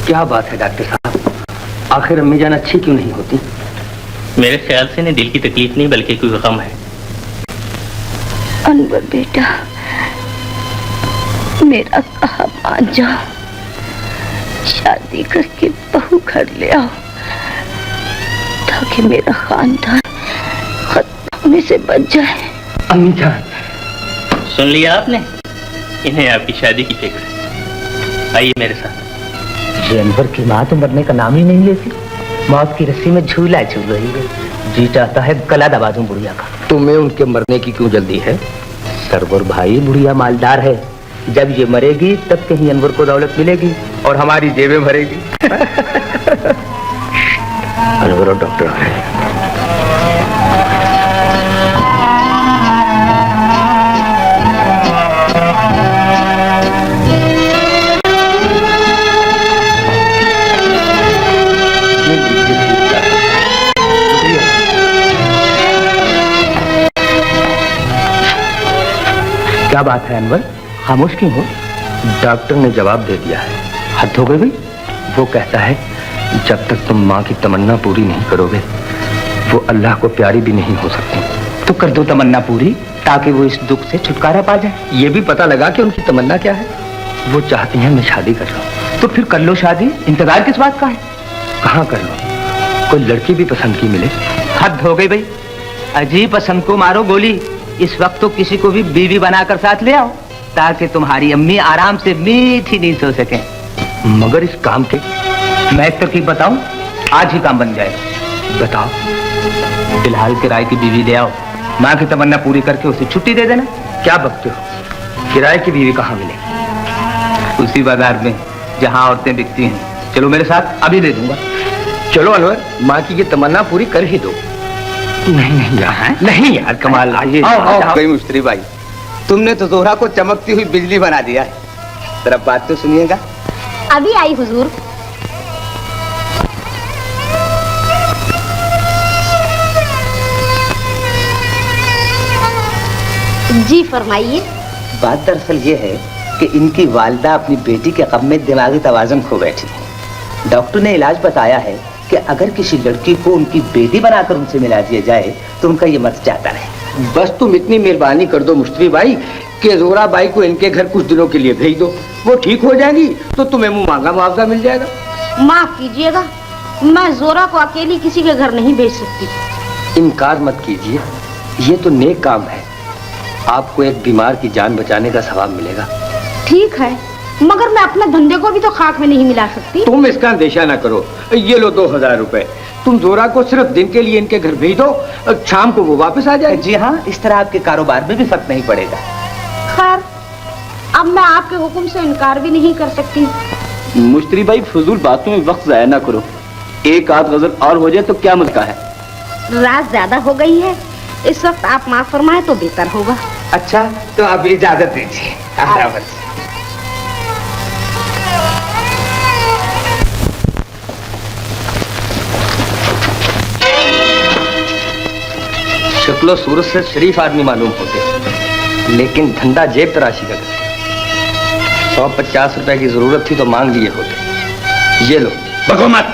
क्या बात है डॉक्टर साहब, आखिर अम्मी जान अच्छी क्यों नहीं होती? मेरे ख्याल से इन्हें दिल की तकलीफ नहीं बल्कि कोई गम है। अनवर बेटा, मेरा कहा मान जाओ, शादी करके बहू घर ले आओ ताकि मेरा खानदान खत्म होने से बच जाए। अम्मी जान, सुन लिया आपने? इन्हें आपकी शादी की फिक्र है। आइए मेरे साथ। ये अनवर की माँ तो मरने का नाम ही नहीं लेती, मौत की रस्सी में झूला झूल रही है। जी चाहता है गला दबा दूं बुढ़िया का। तुम्हें उनके मरने की क्यों जल्दी है? सरवर भाई, बुढ़िया मालदार है, जब ये मरेगी तब कहीं अनवर को दौलत मिलेगी और हमारी जेबें भरेगी। अनवर और डॉक्टर है। क्या बात है अनवर, खामोश क्यों हो? डॉक्टर ने जवाब दे दिया है। हद हो गई भाई, वो कहता है जब तक तुम माँ की तमन्ना पूरी नहीं करोगे वो अल्लाह को प्यारी भी नहीं हो सकती। तो कर दो तमन्ना पूरी ताकि वो इस दुख से छुटकारा पा जाए। ये भी पता लगा कि उनकी तमन्ना क्या है। वो चाहती हैं मैं शादी कर लूं। तो फिर कर लो शादी, इंतजार किस बात का है? कहाँ कर लो, कोई लड़की भी पसंद की मिले। हद हो गई भाई, अजीब पसंद को मारो गोली। इस वक्त तो किसी को भी बीवी बनाकर साथ ले आओ ताकि तुम्हारी अम्मी आराम से मीठी नींद सो सके। मगर इस काम के मैं एक तरकीब बताऊं, आज ही काम बन जाएगा। बताओ। फिलहाल किराए की बीवी ले आओ, माँ की तमन्ना पूरी करके उसे छुट्टी दे देना। क्या बकते हो, किराए की बीवी कहाँ मिले? उसी बाजार में जहाँ औरतें बिकती हैं। चलो मेरे साथ, अभी दे दूंगा। चलो अनवर, माँ की ये तमन्ना पूरी कर ही दो। नहीं यार, नहीं यार, कमाल। आइए। कोई मुश्तरी भाई, तुमने तो जोहरा को चमकती हुई बिजली बना दिया है। जरा बात तो सुनिएगा। अभी आई हुजूर। जी फरमाइए। बात दरअसल ये है कि इनकी वालिदा अपनी बेटी के गम में दिमागी तवाज़ुन खो बैठी है। डॉक्टर ने इलाज बताया है कि अगर किसी लड़की को उनकी बेटी बनाकर उनसे मिला दिया जाए तो उनका ये मर्ज जाता रहे। बस तुम इतनी मेहरबानी कर दो मुश्तरी भाई कि जोरा बाई को इनके घर कुछ दिनों के लिए भेज दो। वो ठीक हो जाएंगी तो तुम्हें मुंह मांगा मुआवजा मिल जाएगा। माफ कीजिएगा, मैं जोरा को अकेली किसी के घर नहीं भेज सकती। इनकार मत कीजिए, ये तो नेक काम है। आपको एक बीमार की जान बचाने का सवाब मिलेगा। ठीक है, मगर मैं अपने धंधे को भी तो खाक में नहीं मिला सकती। तुम इसका अंदेशा ना करो। ये लो 2000 रुपए। तुम जोरा को सिर्फ दिन के लिए इनके घर भेज दो, शाम को वो वापस आ जाए। जी हाँ, इस तरह आपके कारोबार में भी फर्क नहीं पड़ेगा। खैर, अब मैं आपके हुक्म से इनकार भी नहीं कर सकती। मुश्तरी भाई, फजूल बातों में वक्त जाया ना करो। एक आध गजल और हो जाए तो क्या मसला है? रात ज्यादा हो गई है, इस वक्त आप माफ फरमाए तो बेहतर होगा। अच्छा, तो आप इजाजत दीजिए। शक्लो सूरत से शरीफ आदमी मालूम होते, लेकिन धंधा जेब तराशी का करते। 150 रुपए की जरूरत थी तो मांग लिए होते। ये लो। बको मत।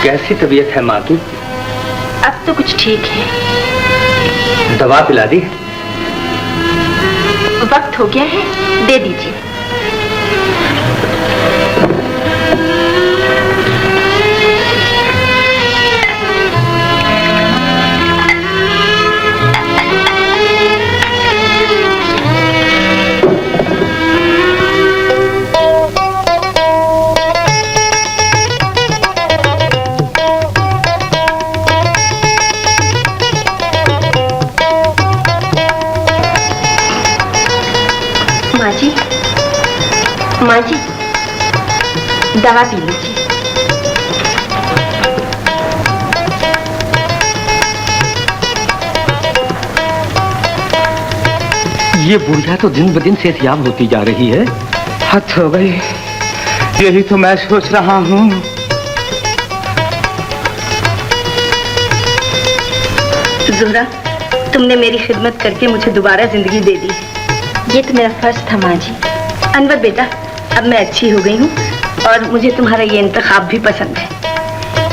कैसी तबीयत है माँ की? अब तो कुछ ठीक है। दवा पिला दी? वक्त हो गया है, दे दीजिए। माँ जी, दवा पी लीजिए। ये बुढ़िया तो दिन ब दिन सेहतयाब होती जा रही है। हद हो गई, यही तो मैं सोच रहा हूँ। ज़ोहरा, तुमने मेरी खिदमत करके मुझे दोबारा जिंदगी दे दी। ये तो मेरा फर्ज था माँ जी। अनवर बेटा, अब मैं अच्छी हो गई हूँ और मुझे तुम्हारा ये इंतखाब भी पसंद है,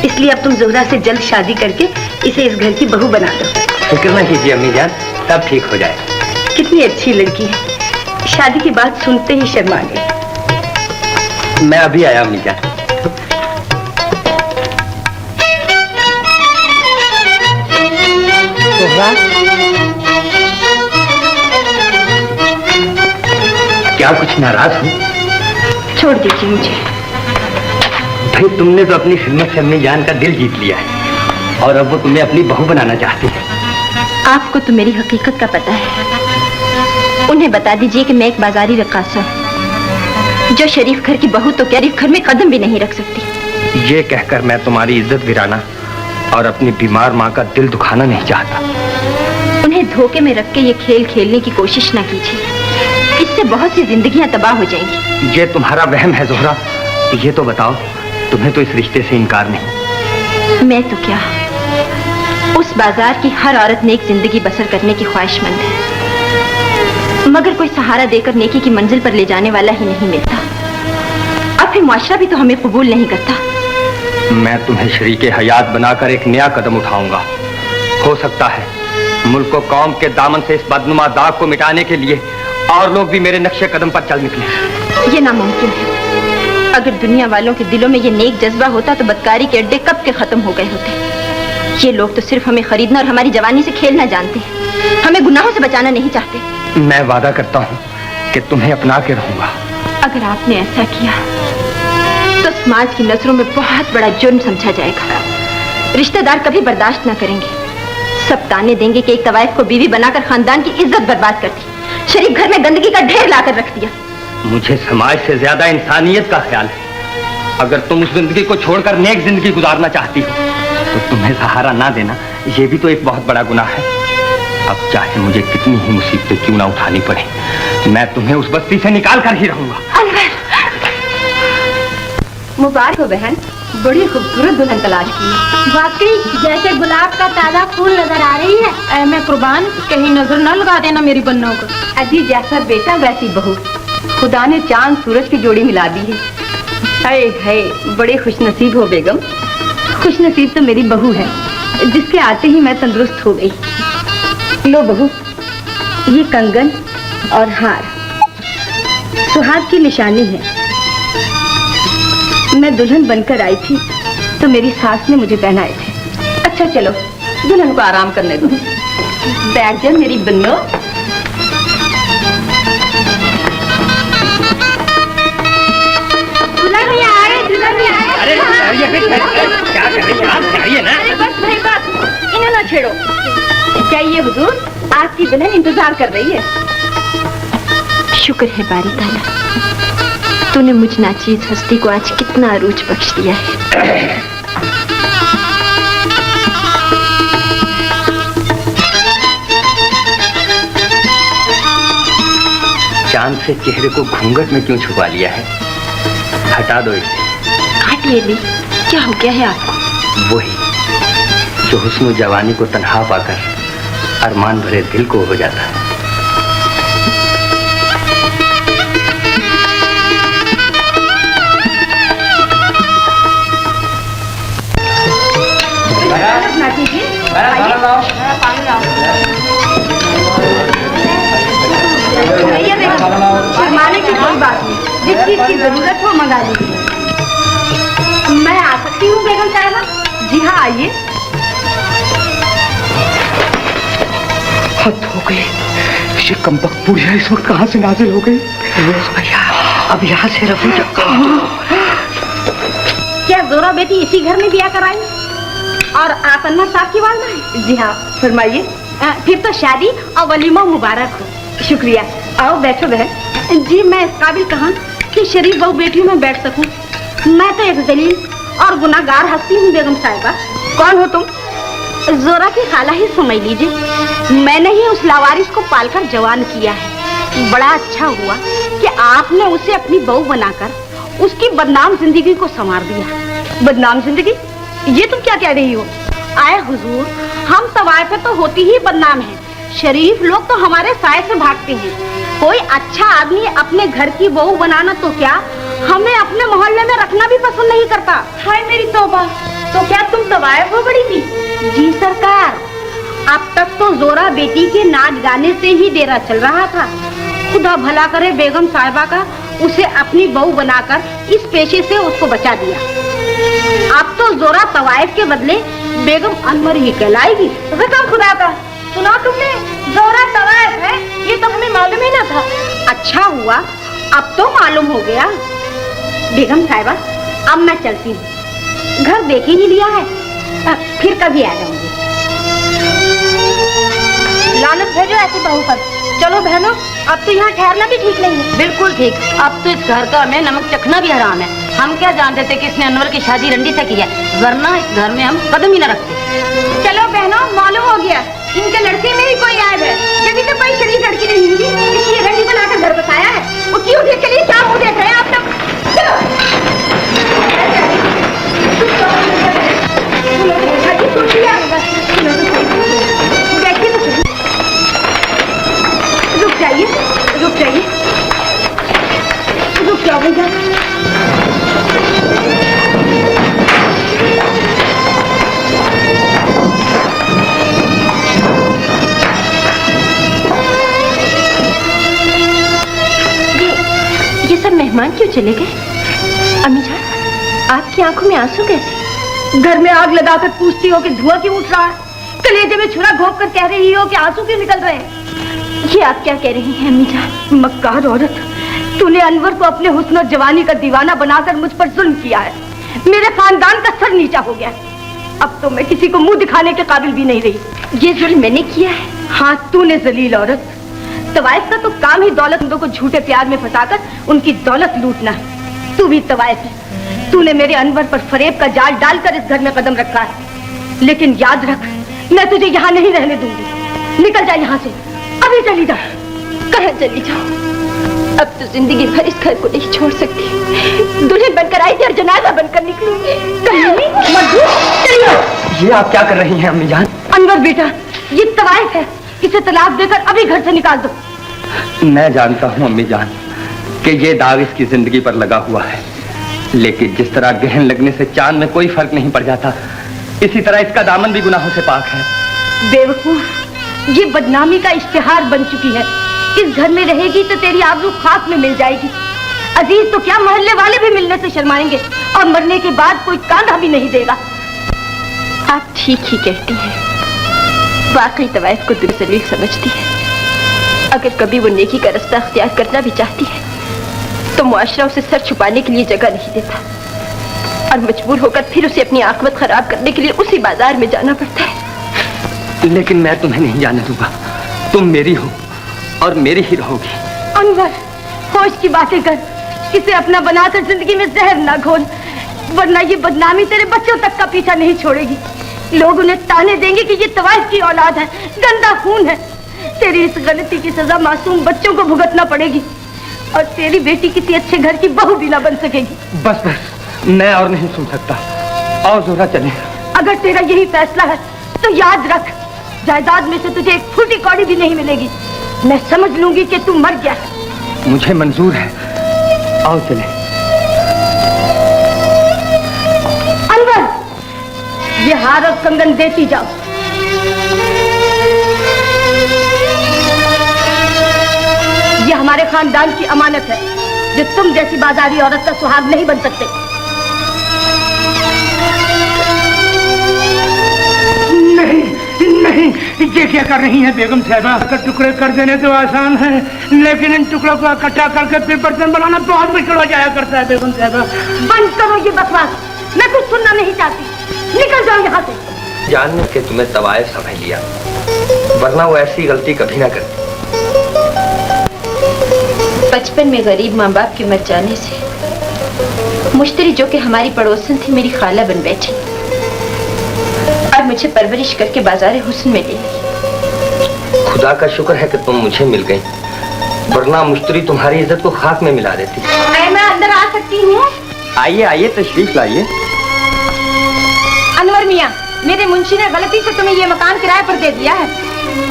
इसलिए अब तुम ज़ोहरा से जल्द शादी करके इसे इस घर की बहू बना दो। फिक्र न कीजिए अम्मी जान, सब ठीक हो जाए। कितनी अच्छी लड़की है, शादी की बात सुनते ही शर्मा गई। मैं अभी आया अम्मी जान। क्या कुछ नाराज हो? छोड़ दीजिए मुझे। भाई तुमने तो अपनी खिदमत से अम्मी जान का दिल जीत लिया है और अब वो तुम्हें अपनी बहू बनाना चाहती है। आपको तो मेरी हकीकत का पता है। उन्हें बता दीजिए कि मैं एक बाजारी रक्कासा हूँ, जो शरीफ घर की बहू तो शरीफ घर में कदम भी नहीं रख सकती। ये कहकर मैं तुम्हारी इज्जत गिराना और अपनी बीमार माँ का दिल दुखाना नहीं चाहता। उन्हें धोखे में रख के ये खेल खेलने की कोशिश ना कीजिए, इससे बहुत सी जिंदगियां तबाह हो जाएंगी। ये तुम्हारा वहम है ज़ोहरा। ये तो बताओ, तुम्हें तो इस रिश्ते से इनकार नहीं। मैं तो क्या, उस बाजार की हर औरत नेक जिंदगी बसर करने की ख्वाहिशमंद है, मगर कोई सहारा देकर नेकी की मंजिल पर ले जाने वाला ही नहीं मिलता। अब फिर मुआशरा भी तो हमें कबूल नहीं करता। मैं तुम्हें शरीके हयात बनाकर एक नया कदम उठाऊंगा। हो सकता है मुल्क को कौम के दामन से इस बदनुमा दाग को मिटाने के लिए और लोग भी मेरे नक्शे कदम पर चल निकले। ये नामुमकिन है। अगर दुनिया वालों के दिलों में ये नेक जज्बा होता तो बदकारी के अड्डे कब के खत्म हो गए होते। ये लोग तो सिर्फ हमें खरीदना और हमारी जवानी से खेलना जानते हैं, हमें गुनाहों से बचाना नहीं चाहते। मैं वादा करता हूँ कि तुम्हें अपना के रहूंगा। अगर आपने ऐसा किया तो समाज की नजरों में बहुत बड़ा जुर्म समझा जाएगा। रिश्तेदार कभी बर्दाश्त ना करेंगे। सब ताने देंगे कि एक तवाइफ को बीवी बनाकर खानदान की इज्जत बर्बाद कर दी, शरीफ घर में गंदगी का ढेर लाकर रख दिया। मुझे समाज से ज्यादा इंसानियत का ख्याल है। अगर तुम उस जिंदगी को छोड़कर नेक जिंदगी गुजारना चाहती हो तो तुम्हें सहारा ना देना ये भी तो एक बहुत बड़ा गुनाह है। अब चाहे मुझे कितनी ही मुसीबतें क्यों ना उठानी पड़े, मैं तुम्हें उस बस्ती से निकाल कर ही रहूंगा। मुबारक हो बहन, बड़ी खूबसूरत दुल्हन तलाश की। वाकई जैसे गुलाब का ताजा फूल नजर आ रही है। मैं कुर्बान, कहीं नजर न लगा देना मेरी बन्नों को। अजी जैसा बेटा वैसी बहू, खुदा ने चांद सूरज की जोड़ी मिला दी है। हाय हाय, बड़े खुशनसीब हो बेगम। खुशनसीब तो मेरी बहू है, जिसके आते ही मैं तंदुरुस्त हो गई। लो बहू, ये कंगन और हार सुहाग की निशानी है। मैं दुल्हन बनकर आई थी तो मेरी सास ने मुझे पहनाए थे। अच्छा चलो, दुल्हन को आराम करने दो। बैठ जा मेरी बन्नो। दुल्हन भैया आ रहे, दुल्हन भैया आ रहे। क्या कर रही हैं आप? चाहिए ना। बस भाई बस, इन्हें ना छेड़ो। चाहिए हुजूर, आपकी दुल्हन इंतजार कर रही है। शुक्र है बारी ताला, तूने मुझ नाचीज हस्ती को आज कितना अरूज बख्श दिया है। चांद से चेहरे को घूंघट में क्यों छुपा लिया है? हटा दो इसे। काट ले ली, क्या हो गया है आपको? वही जो हुस्न जवानी को तन्हा पाकर अरमान भरे दिल को हो जाता है। शर्माने की कोई बात नहीं, जिस चीज की जरूरत हो मंगा लीजिए। मैं आ सकती हूँ बेगम साहिबा? जी हाँ, आइए। हद हो गई, ये कमबख्त बुढ़िया इस वक्त कहाँ से नाजिल हो गई? भैया अब यहाँ से रफू क्या जोरा बेटी इसी घर में बिया कराई और आप अन्ना साहब की वालदा है? जी हाँ, फरमाइए। फिर तो शादी और वलीमा मुबारक हो। शुक्रिया, आओ बैठो बहन। जी मैं इस काबिल कहाँ कि शरीफ बहू बेटियों में बैठ सकूं। मैं तो एक जलील और गुनाहगार हस्ती हूँ बेगम साहिबा। कौन हो तुम? जोरा की खाला ही समझ लीजिए। मैंने ही उस लावारिस को पालकर जवान किया है। बड़ा अच्छा हुआ कि आपने उसे अपनी बहू बनाकर उसकी बदनाम जिंदगी को संवार दिया। बदनाम जिंदगी? ये तुम क्या कह रही हो? आए हुजूर, हम तवाइफे तो होती ही बदनाम हैं। शरीफ लोग तो हमारे साय से भागते हैं। कोई अच्छा आदमी अपने घर की बहू बनाना तो क्या, हमें अपने मोहल्ले में रखना भी पसंद नहीं करता। हाय मेरी तौबा, तो क्या तुम तवाइफ हो बड़ी थी? जी सरकार, अब तक तो जोरा बेटी के नाच गाने से ही डेरा चल रहा था। खुदा भला करे बेगम साहिबा का उसे अपनी बहू बनाकर इस पेशे से उसको बचा दिया। अब तो जोरा तवाइफ के बदले बेगम अनवर ही कहलाएगी। कसम खुदा का, सुना तुमने? जोरा तवाइफ है, ये तो हमें मालूम ही ना था। अच्छा हुआ, अब तो मालूम हो गया। बेगम साहिबा, अब मैं चलती हूँ। घर देख ही लिया है, फिर कभी आ जाऊंगी। लानत भेजो ऐसी बहू पर। चलो बहनों, अब तो यहाँ ठहरना भी ठीक नहीं है। बिल्कुल ठीक। अब तो इस घर का हमें नमक चखना भी हराम है। हम क्या जानते थे कि इसने अनवर की शादी रंडी से की है, वरना इस घर में हम कदम ही न रखते। चलो बहनों, मालूम हो गया इनके लड़के में ही कोई आयब है। जब तो कोई शरीफ लड़की नहीं हुई, इसलिए रंडी बनाकर घर बसाया है। वो क्यों उठे? चलिए, क्या मुँह देख रहे हैं आप लोग? रुक जाइए, रुक जाइए, रुक जाओ भैया। ये सब मेहमान क्यों चले गए? अम्मी जान, आपकी आंखों में आंसू कैसे? घर में आग लगाकर पूछती हो कि धुआं क्यों उठ रहा है? कलेजे में छुरा घोंप कर कह रही हो कि आंसू क्यों निकल रहे हैं? ये आप क्या कह रही हैं अम्मी जान? मक्कार औरत, तूने अनवर को अपने हुस्न और जवानी का दीवाना बनाकर मुझ पर जुल्म किया है। मेरे खानदान का सर नीचा हो गया। अब तो मैं किसी को मुंह दिखाने के काबिल भी नहीं रही। ये जुल्म मैंने किया है? हाँ, तूने जलील औरत। तवाइफ का तो काम ही दौलतमंदों को झूठे प्यार में फंसाकर उनकी दौलत लूटना है। तू भी तवाइफ है। तूने मेरे अनवर पर फरेब का जाल डालकर इस घर में कदम रखा है। लेकिन याद रख, मैं तुझे यहाँ नहीं रहने दूंगी। निकल जा यहाँ से, अभी चली जा। कहाँ चली जाओ? अब तो जिंदगी भर इस घर को नहीं छोड़ सकती। दुल्हन बनकर आई थी और जनाजा बनकर निकलूंगी। ये आप क्या कर रही हैं अम्मी जान? अनवर बेटा, ये तवाइफ है। इसे तलाक देकर अभी घर से निकाल दो। मैं जानता हूँ अम्मी जान कि ये दाग इसकी जिंदगी पर लगा हुआ है, लेकिन जिस तरह गहन लगने से चांद में कोई फर्क नहीं पड़ जाता, इसी तरह इसका दामन भी गुनाहों से पाक है। बेवकूफ, ये बदनामी का इश्तिहार बन चुकी है। इस घर में रहेगी तो तेरी आबरू खाक में मिल जाएगी। अजीज तो क्या, मोहल्ले वाले भी मिलने से शर्माएंगे और मरने के बाद कोई कांधा भी नहीं देगा। आप ठीक ही कहती हैं। वाकई तवाइफ को दिल जलील समझती है। अगर कभी वो नेकी का रास्ता अख्तियार करना भी चाहती है तो मुआशरा उसे सर छुपाने के लिए जगह नहीं देता और मजबूर होकर फिर उसे अपनी आखिरत खराब करने के लिए उसी बाजार में जाना पड़ता है। लेकिन मैं तुम्हें नहीं जाने दूंगा। तुम मेरी हो और मेरी ही रहोगी। अनवर, होश की बातें कर। इसे अपना बनाकर जिंदगी में जहर ना घोल, वरना ये बदनामी तेरे बच्चों तक का पीछा नहीं छोड़ेगी। लोग उन्हें ताने देंगे कि ये तवाइफ की औलाद है, गंदा खून है। तेरी इस गलती की सजा मासूम बच्चों को भुगतना पड़ेगी और तेरी बेटी किसी अच्छे घर की बहू भी ना बन सकेगी। बस बस, मैं और नहीं सुन सकता। और जोरा चले। अगर तेरा यही फैसला है तो याद रख, जायदाद में से तुझे एक फूटी कौड़ी भी नहीं मिलेगी। मैं समझ लूंगी कि तू मर गया है। मुझे मंजूर है, आओ चले। अनवर, ये हार और कंगन देती जाओ। ये हमारे खानदान की अमानत है, जो तुम जैसी बाजारी औरत का सुहाग नहीं बन सकते। नहीं नहीं, ये क्या कर रही हैं बेगम साहिबा? अगर टुकड़े कर देने तो आसान है, लेकिन इन टुकड़ों को इकट्ठा करके फिर बर्तन बनाना बहुत मुश्किल हो जाया करता है बेगम साहिबा। बंद करो ये बकवास, मैं कुछ सुनना नहीं चाहती। निकल जाओ यहाँ से। जानने के तुम्हें तवाइफ समझ लिया, वरना वो ऐसी गलती कभी ना करती। बचपन में गरीब माँ बाप के मर जाने से मुश्तरी जो कि हमारी पड़ोसन थी मेरी खाला बन बैठी और मुझे परवरिश करके बाजार हुस्न में ले ली। खुदा का शुक्र है कि तुम मुझे मिल गई, वरना मुश्तरी तुम्हारी इज्जत को खाक में मिला देती। मैं अंदर आ सकती हूँ? आइए आइए, तशरीफ लाइए। अनवर मियाँ, मेरे मुंशी ने गलती से तुम्हें ये मकान किराए पर दे दिया है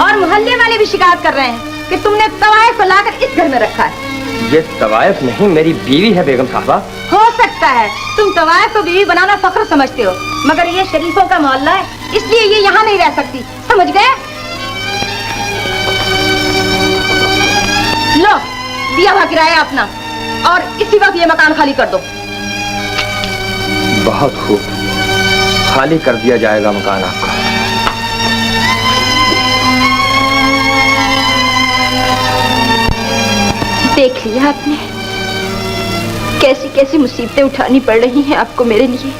और मोहल्ले वाले भी शिकायत कर रहे हैं कि तुमने तवायफ लाकर इस घर में रखा है। ये तवायफ नहीं, मेरी बीवी है बेगम साहबा। हो सकता है तुम तवायफ को बीवी बनाना फख्र समझते हो, मगर ये शरीफों का मोहल्ला है, इसलिए ये यहाँ नहीं रह सकती, समझ गए? लो दिया हुआ किराया अपना और इसी वक्त ये मकान खाली कर दो। बहुत खूब, खाली कर दिया जाएगा मकान आपका। देख लिया आपने कैसी कैसी मुसीबतें उठानी पड़ रही हैं आपको मेरे लिए।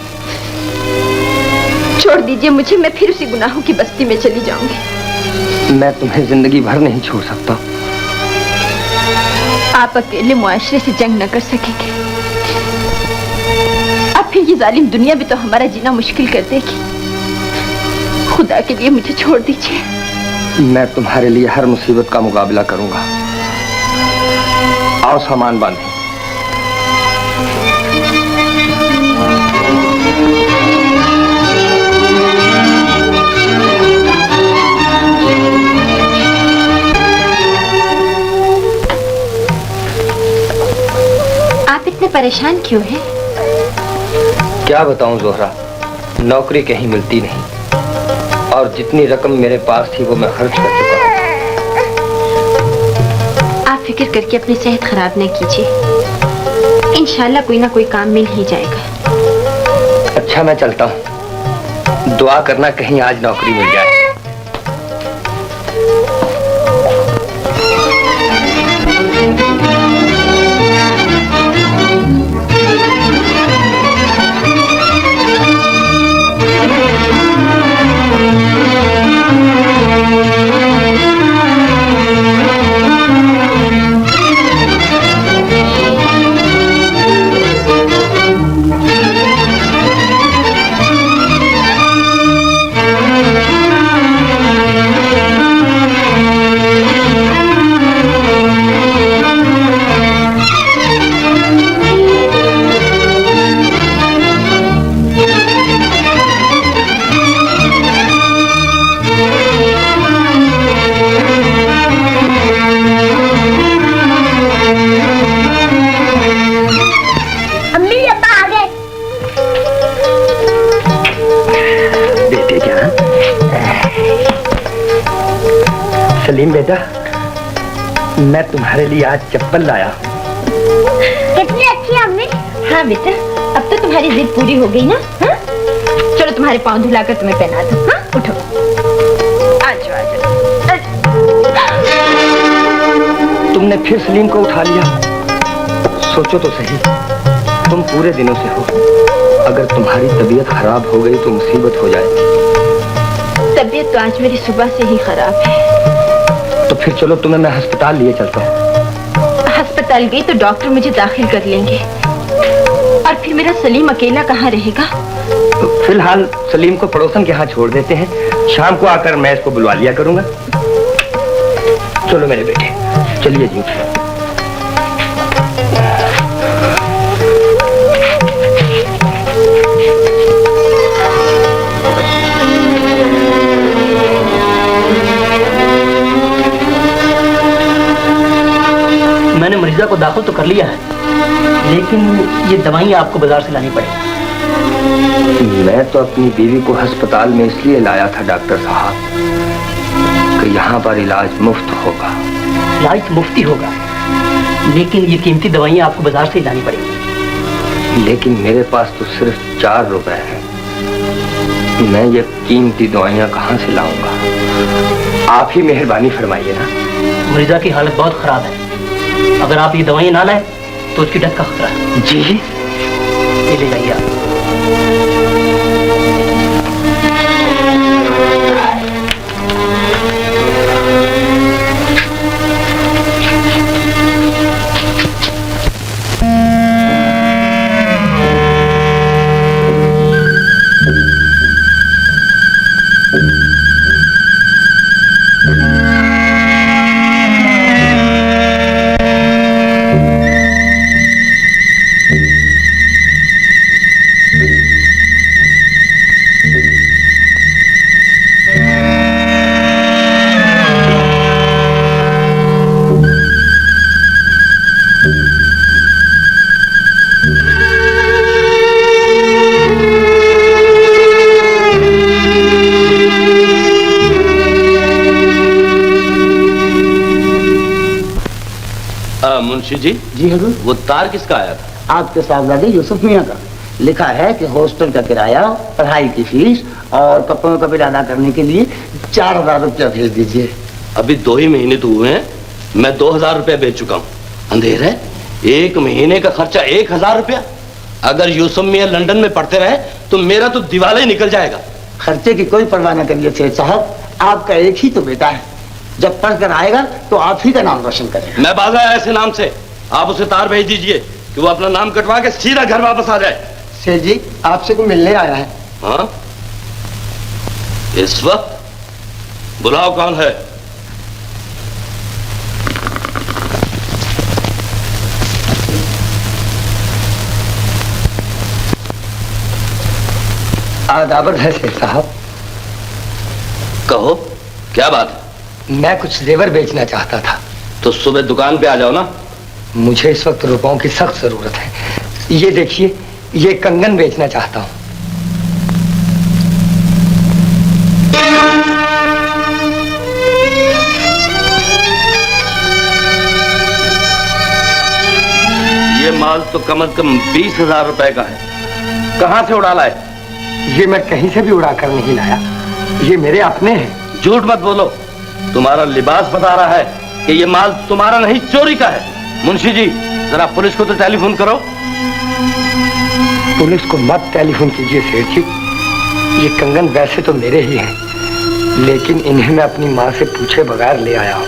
छोड़ दीजिए मुझे, मैं फिर उसी गुनाहों की बस्ती में चली जाऊंगी। मैं तुम्हें जिंदगी भर नहीं छोड़ सकता। आप अकेले मुआशरे से जंग न कर सकेंगे, अब फिर ये जालिम दुनिया भी तो हमारा जीना मुश्किल कर देगी। खुदा के लिए मुझे छोड़ दीजिए। मैं तुम्हारे लिए हर मुसीबत का मुकाबला करूंगा। आओ सामान बांधें। आप इतने परेशान क्यों हैं? क्या बताऊं जोहरा, नौकरी कहीं मिलती नहीं और जितनी रकम मेरे पास थी वो मैं खर्च कर चुका हूं। आप फिक्र करके अपनी सेहत खराब न कीजिए, इंशाल्लाह कोई ना कोई काम मिल ही जाएगा। अच्छा मैं चलता हूँ, दुआ करना कहीं आज नौकरी मिल जाए। सलीम बेटा, मैं तुम्हारे लिए आज चप्पल लाया। कितनी अच्छी अम्मी। हाँ बेटा, अब तो तुम्हारी जिद पूरी हो गई ना। हाँ? चलो तुम्हारे पाँव धुलाकर तुम्हें पहना दूं। हाँ? उठो, आज तुमने फिर सलीम को उठा लिया। सोचो तो सही, तुम पूरे दिनों से हो, अगर तुम्हारी तबीयत खराब हो गई तो मुसीबत हो जाएगी। तबीयत तो आज मेरी सुबह से ही खराब है। तो फिर चलो तुम्हें मैं अस्पताल लिए चलता हूँ। अस्पताल गई तो डॉक्टर मुझे दाखिल कर लेंगे और फिर मेरा सलीम अकेला कहाँ रहेगा? तो फिलहाल सलीम को पड़ोसन के यहाँ छोड़ देते हैं, शाम को आकर मैं इसको बुलवा लिया करूंगा। चलो मेरे बेटे, चलिए जी। मैंने मरीजा को दाखिल तो कर लिया है, लेकिन ये दवाइयाँ आपको बाजार से लानी पड़ेगी। मैं तो अपनी बीवी को अस्पताल में इसलिए लाया था डॉक्टर साहब कि यहाँ पर इलाज मुफ्त होगा। इलाज मुफ्ती होगा, लेकिन ये कीमती दवाइयाँ आपको बाजार से ही लानी पड़ेगी। लेकिन मेरे पास तो सिर्फ 4 रुपए हैं, मैं ये कीमती दवाइयाँ कहाँ से लाऊंगा? आप ही मेहरबानी फरमाइए ना। मरीजा की हालत बहुत खराब है, अगर आप ये दवाइयाँ ना लाए तो उसकी डेथ का खतरा है। जी, ये ले जाइए आप। मुंशी जी, जी हजूर। वो तार किसका आया था? आपके साहबजादे यूसुफ मियाँ का। लिखा है कि हॉस्टल का किराया, पढ़ाई की फीस और कपड़ों का बिल अदा करने के लिए 4000 रुपया भेज दीजिए। अभी 2 ही महीने तो हुए हैं, मैं 2000 रुपया भेज चुका हूँ। अंधेर है, 1 महीने का खर्चा 1000 रुपया। अगर यूसुफ मियाँ लंदन में पढ़ते रहे तो मेरा तो दिवाला ही निकल जाएगा। खर्चे की कोई परवाह न करिए सेठ साहब, आपका एक ही तो बेटा है, जब पढ़कर आएगा तो आप ही का नाम रोशन करेगा। मैं बाज आया ऐसे नाम से, आप उसे तार भेज दीजिए कि वो अपना नाम कटवा के सीधा घर वापस आ जाए। सेठ जी, आपसे कोई मिलने आया है। हाँ, इस वक्त? बुलाओ, कौन है? आदाबर है सेठ साहब। कहो, क्या बात है? मैं कुछ जेवर बेचना चाहता था। तो सुबह दुकान पे आ जाओ ना। मुझे इस वक्त रुपयों की सख्त जरूरत है। ये देखिए, ये कंगन बेचना चाहता हूँ। ये माल तो कम से कम 20,000 रुपए का है। कहाँ से उड़ा लाए? ये मैं कहीं से भी उड़ा कर नहीं लाया, ये मेरे अपने हैं। झूठ मत बोलो, तुम्हारा लिबास बता रहा है कि ये माल तुम्हारा नहीं, चोरी का है। मुंशी जी, जरा पुलिस को तो टेलीफोन करो। पुलिस को मत टेलीफोन कीजिए सेठ जी। ये कंगन वैसे तो मेरे ही हैं, लेकिन इन्हें मैं अपनी माँ से पूछे बगैर ले आया हूँ।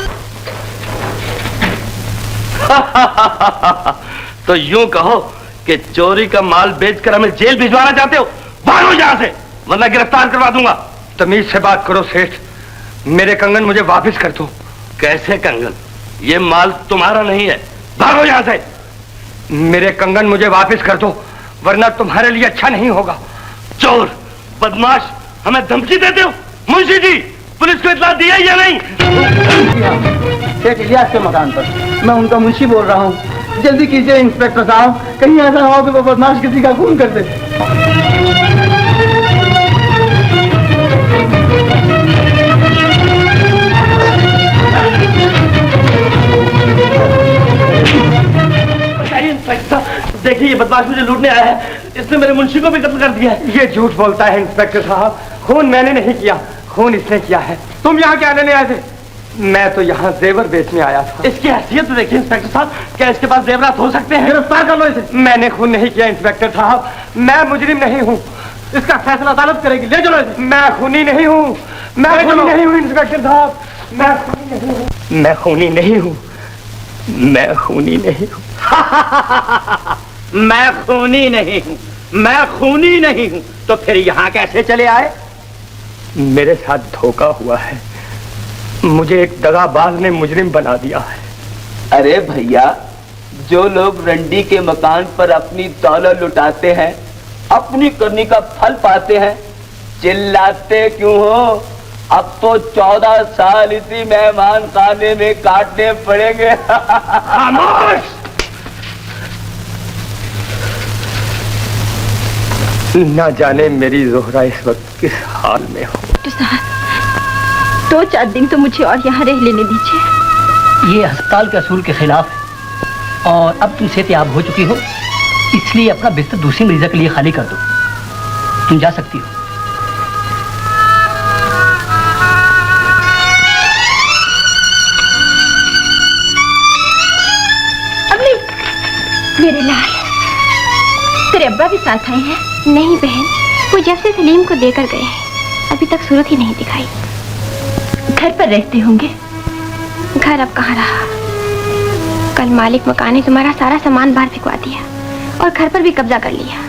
तो यूं कहो कि चोरी का माल बेचकर हमें जेल भिजवाना चाहते हो? भागो यहाँ से, वरना गिरफ्तार करवा दूंगा। तमीज से बात करो सेठ, मेरे कंगन मुझे वापस कर दो। कैसे कंगन? ये माल तुम्हारा नहीं है, भागो यहाँ से। मेरे कंगन मुझे वापस कर दो, वरना तुम्हारे लिए अच्छा नहीं होगा। चोर, बदमाश, हमें धमकी देते हो? मुंशी जी, पुलिस को इत्तला दिया या नहीं? सेठ इलियास के मकान पर, मैं उनका मुंशी बोल रहा हूँ। जल्दी कीजिए इंस्पेक्टर साहब, कहीं ऐसा हो कि वो बदमाश किसी का खून कर दे। देखिए, ये बदमाश मुझे लूटने आया है, इसने मेरे मुंशी को भी कत्ल कर दिया है। ये झूठ बोलता है इंस्पेक्टर साहब, खून मैंने नहीं किया, खून इसने किया है। तुम यहाँ क्या लेने आए थे? मैं तो यहाँ जेवर बेचने आया था। इसकी हैसियत तो देखिए इंस्पेक्टर साहब, क्या इसके पास जेवरात हो सकते हैं? गिरफ्तार कर लो इसे। मैंने खून नहीं किया इंस्पेक्टर साहब, मैं मुजरिम नहीं हूँ। इसका फैसला अदालत करेगी, ले चलो इसे। मैं खूनी नहीं हूँ, मैं खूनी नहीं हूँ इंस्पेक्टर साहब, मैं खूनी नहीं हूँ, मैं खूनी नहीं हूँ, मैं खूनी नहीं हूँ। मैं खूनी नहीं हूँ, मैं खूनी नहीं हूँ, तो फिर यहाँ कैसे चले आए? मेरे साथ धोखा हुआ है, मुझे एक दगाबाज ने मुजरिम बना दिया है। अरे भैया, जो लोग रंडी के मकान पर अपनी दौलत लुटाते हैं, अपनी करनी का फल पाते हैं, चिल्लाते क्यों हो? अब तो 14 साल इसी मेहमान खाने में काटने पड़ेंगे। खामोश! ना जाने मेरी जोहरा इस वक्त किस हाल में हो। 2-4 दिन तो मुझे और यहाँ रह लेने दीजिए। ये अस्पताल के असूल के खिलाफ है और अब तुम सेहतयाब हो चुकी हो, इसलिए अपना बिस्तर दूसरी मरीजा के लिए खाली कर दो। तुम जा सकती हो। अम्मी, मेरे लाल, तेरे अब्बा भी साथ आए हैं? नहीं बहन, वो जब से सलीम को देकर गए हैं अभी तक सूरत ही नहीं दिखाई। घर पर रहते होंगे? घर अब कहाँ रहा। कल मालिक मकान ने तुम्हारा सारा सामान बाहर फेंकवा दिया और घर पर भी कब्जा कर लिया।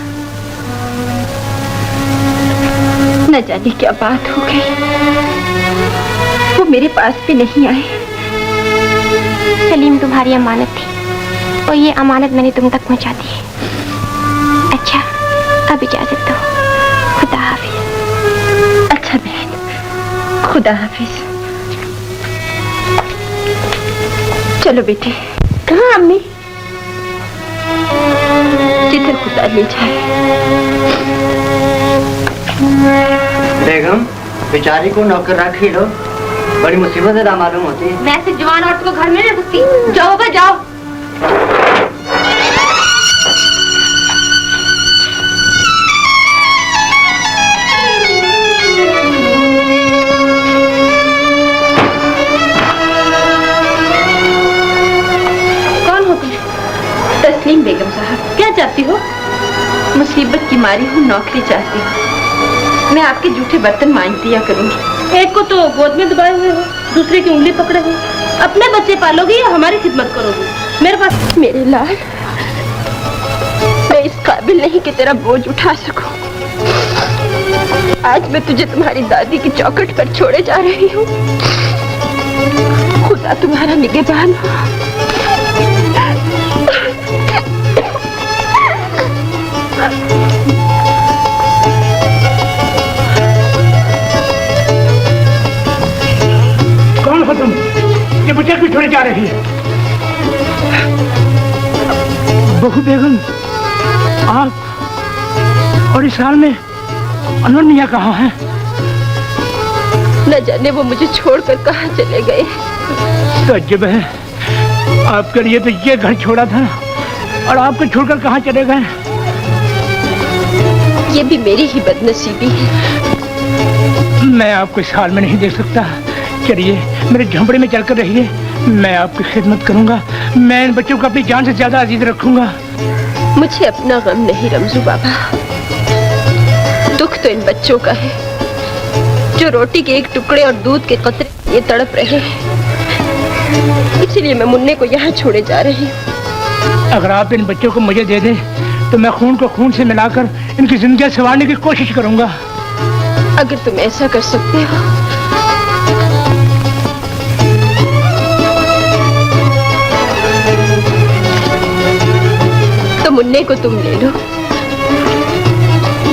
न जाने क्या बात हो गई, वो मेरे पास भी नहीं आए। सलीम तुम्हारी अमानत थी और ये अमानत मैंने तुम तक पहुंचा दी है। अच्छा, अब इजाजत दो। खुदा हाफिज। अच्छा बहन, खुदा हाफिज। चलो बेटे। कहाँ अम्मी? जिधर खुदा ले जाए। बेगम, बेचारी को नौकर रख ही लो, बड़ी मुसीबत है मालूम होती है। मैं ऐसे जवान औरत को घर में नहीं रख सकती। जाओ बे जाओ। तस्लीम बेगम साहब, क्या चाहती हो? मुसीबत की मारी हूँ, नौकरी चाहती हूँ। मैं आपके जूठे बर्तन मांज दिया करूंगी। एक को तो गोद में दबाए हुए हो, दूसरे की उंगली पकड़े हो। अपने बच्चे पालोगी या हमारी खिदमत करोगी? मेरे पास। मेरे लाल, मैं इस काबिल नहीं कि तेरा बोझ उठा सकूं। आज मैं तुझे तुम्हारी दादी की चौखट पर छोड़े जा रही हूँ। खुदा तुम्हारा निगहबान हो। कौन हो तुम? ये मुझे क्यों छोड़े जा रही है? बहू बेगम, आप और इस हाल में अनन्या कहाँ है? न जाने वो मुझे छोड़कर कहाँ चले गए। ताज्जुब है, आपके लिए तो ये घर छोड़ा था और आपको छोड़कर कहाँ चले गए? ये भी मेरी ही बदनसीबी है। मैं आपको इस हाल में नहीं देख सकता। चलिए मेरे झोंपड़े में चलकर रहिए, मैं आपकी खिदमत करूंगा। मैं इन बच्चों को अपनी जान से ज्यादा अजीज रखूंगा। मुझे अपना गम नहीं रमजू बाबा, दुख तो इन बच्चों का है जो रोटी के एक टुकड़े और दूध के कतरे ये तड़प रहे हैं। इसीलिए मैं मुन्ने को यहाँ छोड़े जा रही हूँ। अगर आप इन बच्चों को मुझे दे दें तो मैं खून को खून से मिलाकर इनकी जिंदगी संवारने की कोशिश करूंगा। अगर तुम ऐसा कर सकते हो तो मुन्ने को तुम ले लो।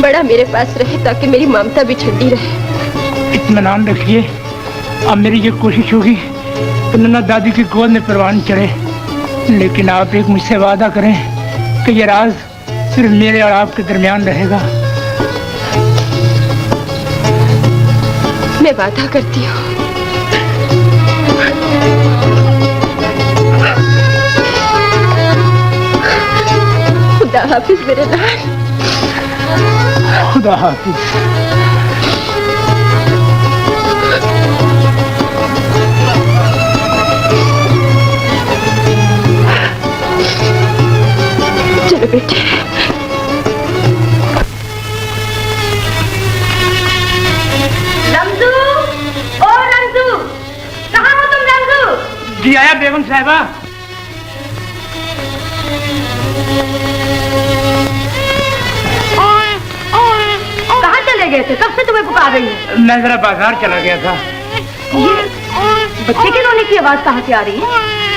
बड़ा मेरे पास रहे ताकि मेरी ममता भी ठंडी रहे। इत्मीनान रखिए, अब मेरी ये कोशिश होगी कि नन्ना दादी की गोद में परवान चढ़े। लेकिन आप एक मुझसे वादा करें कि ये राज सिर्फ मेरे और आपके दरमियान रहेगा। मैं वादा करती हूँ। खुदा हाफिज मेरे लाल। खुदा हाफिज। चलो बेटे। रमजू, ओ रमजू, कहाँ हो तुम रमजू? जी आया बेगम साहिबा। कहाँ चले गए थे? कब से तुम्हें पुकार रही हूँ। मैं जरा बाजार चला गया था। ये बच्चे के रोने की आवाज कहाँ से आ रही है?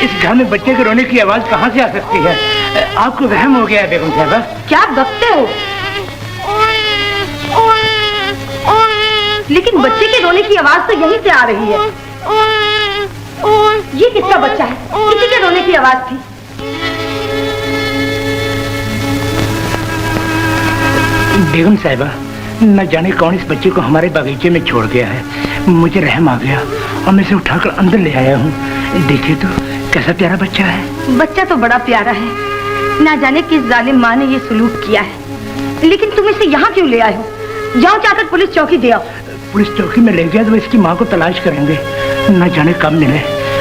इस घर में बच्चे के रोने की आवाज कहाँ से आ सकती है? आपको वहम हो गया है बेगम साहिबा। क्या बकते हो? लेकिन बच्चे के रोने की आवाज तो यहीं से आ रही है। ये किसका बच्चा है? किसी के रोने की आवाज थी। बेगम साहिबा, न जाने कौन इस बच्चे को हमारे बागीचे में छोड़ गया है। मुझे रहम आ गया और मैं इसे उठाकर अंदर ले आया हूँ। देखिए तो कैसा प्यारा बच्चा है। बच्चा तो बड़ा प्यारा है, ना जाने किस जालिम माँ ने ये सुलूक किया है। लेकिन तुम इसे यहाँ क्यों ले आए हो? जाओ जाकर पुलिस चौकी दे आओ। पुलिस चौकी में ले गया तो इसकी माँ को तलाश करेंगे, न जाने कब मिले,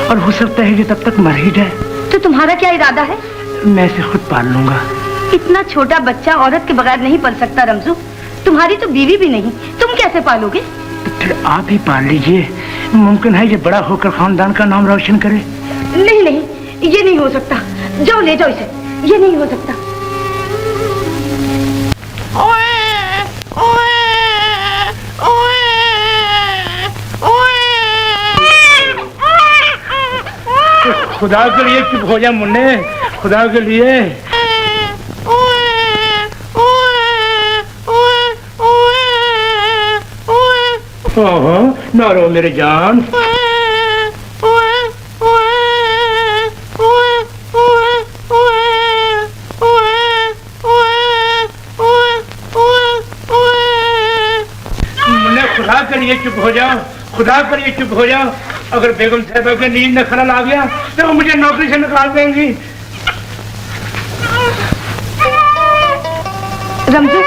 और हो सकता है कि तब तक मर ही जाए। तो तुम्हारा क्या इरादा है? मैं इसे खुद पाल लूंगा। इतना छोटा बच्चा औरत के बगैर नहीं पल सकता रमजू। तुम्हारी तो बीवी भी नहीं, तुम कैसे पालोगे? तो फिर आप ही पाल लीजिए। मुमकिन है ये बड़ा होकर खानदान का नाम रोशन करे। नहीं नहीं, ये नहीं हो सकता। जाओ ले जाओ इसे, ये नहीं हो सकता। खुदा के लिए चुप हो जा मुन्ने, खुदा के लिए। ओहो, ना रो मेरे जान। मुन्ने, खुदा के लिए चुप हो जाओ, खुदा के लिए चुप हो जाओ। अगर बेगम साहिबा के नींद में खलल आ गया तो वो मुझे नौकरी से निकाल देंगी। रमज़ा,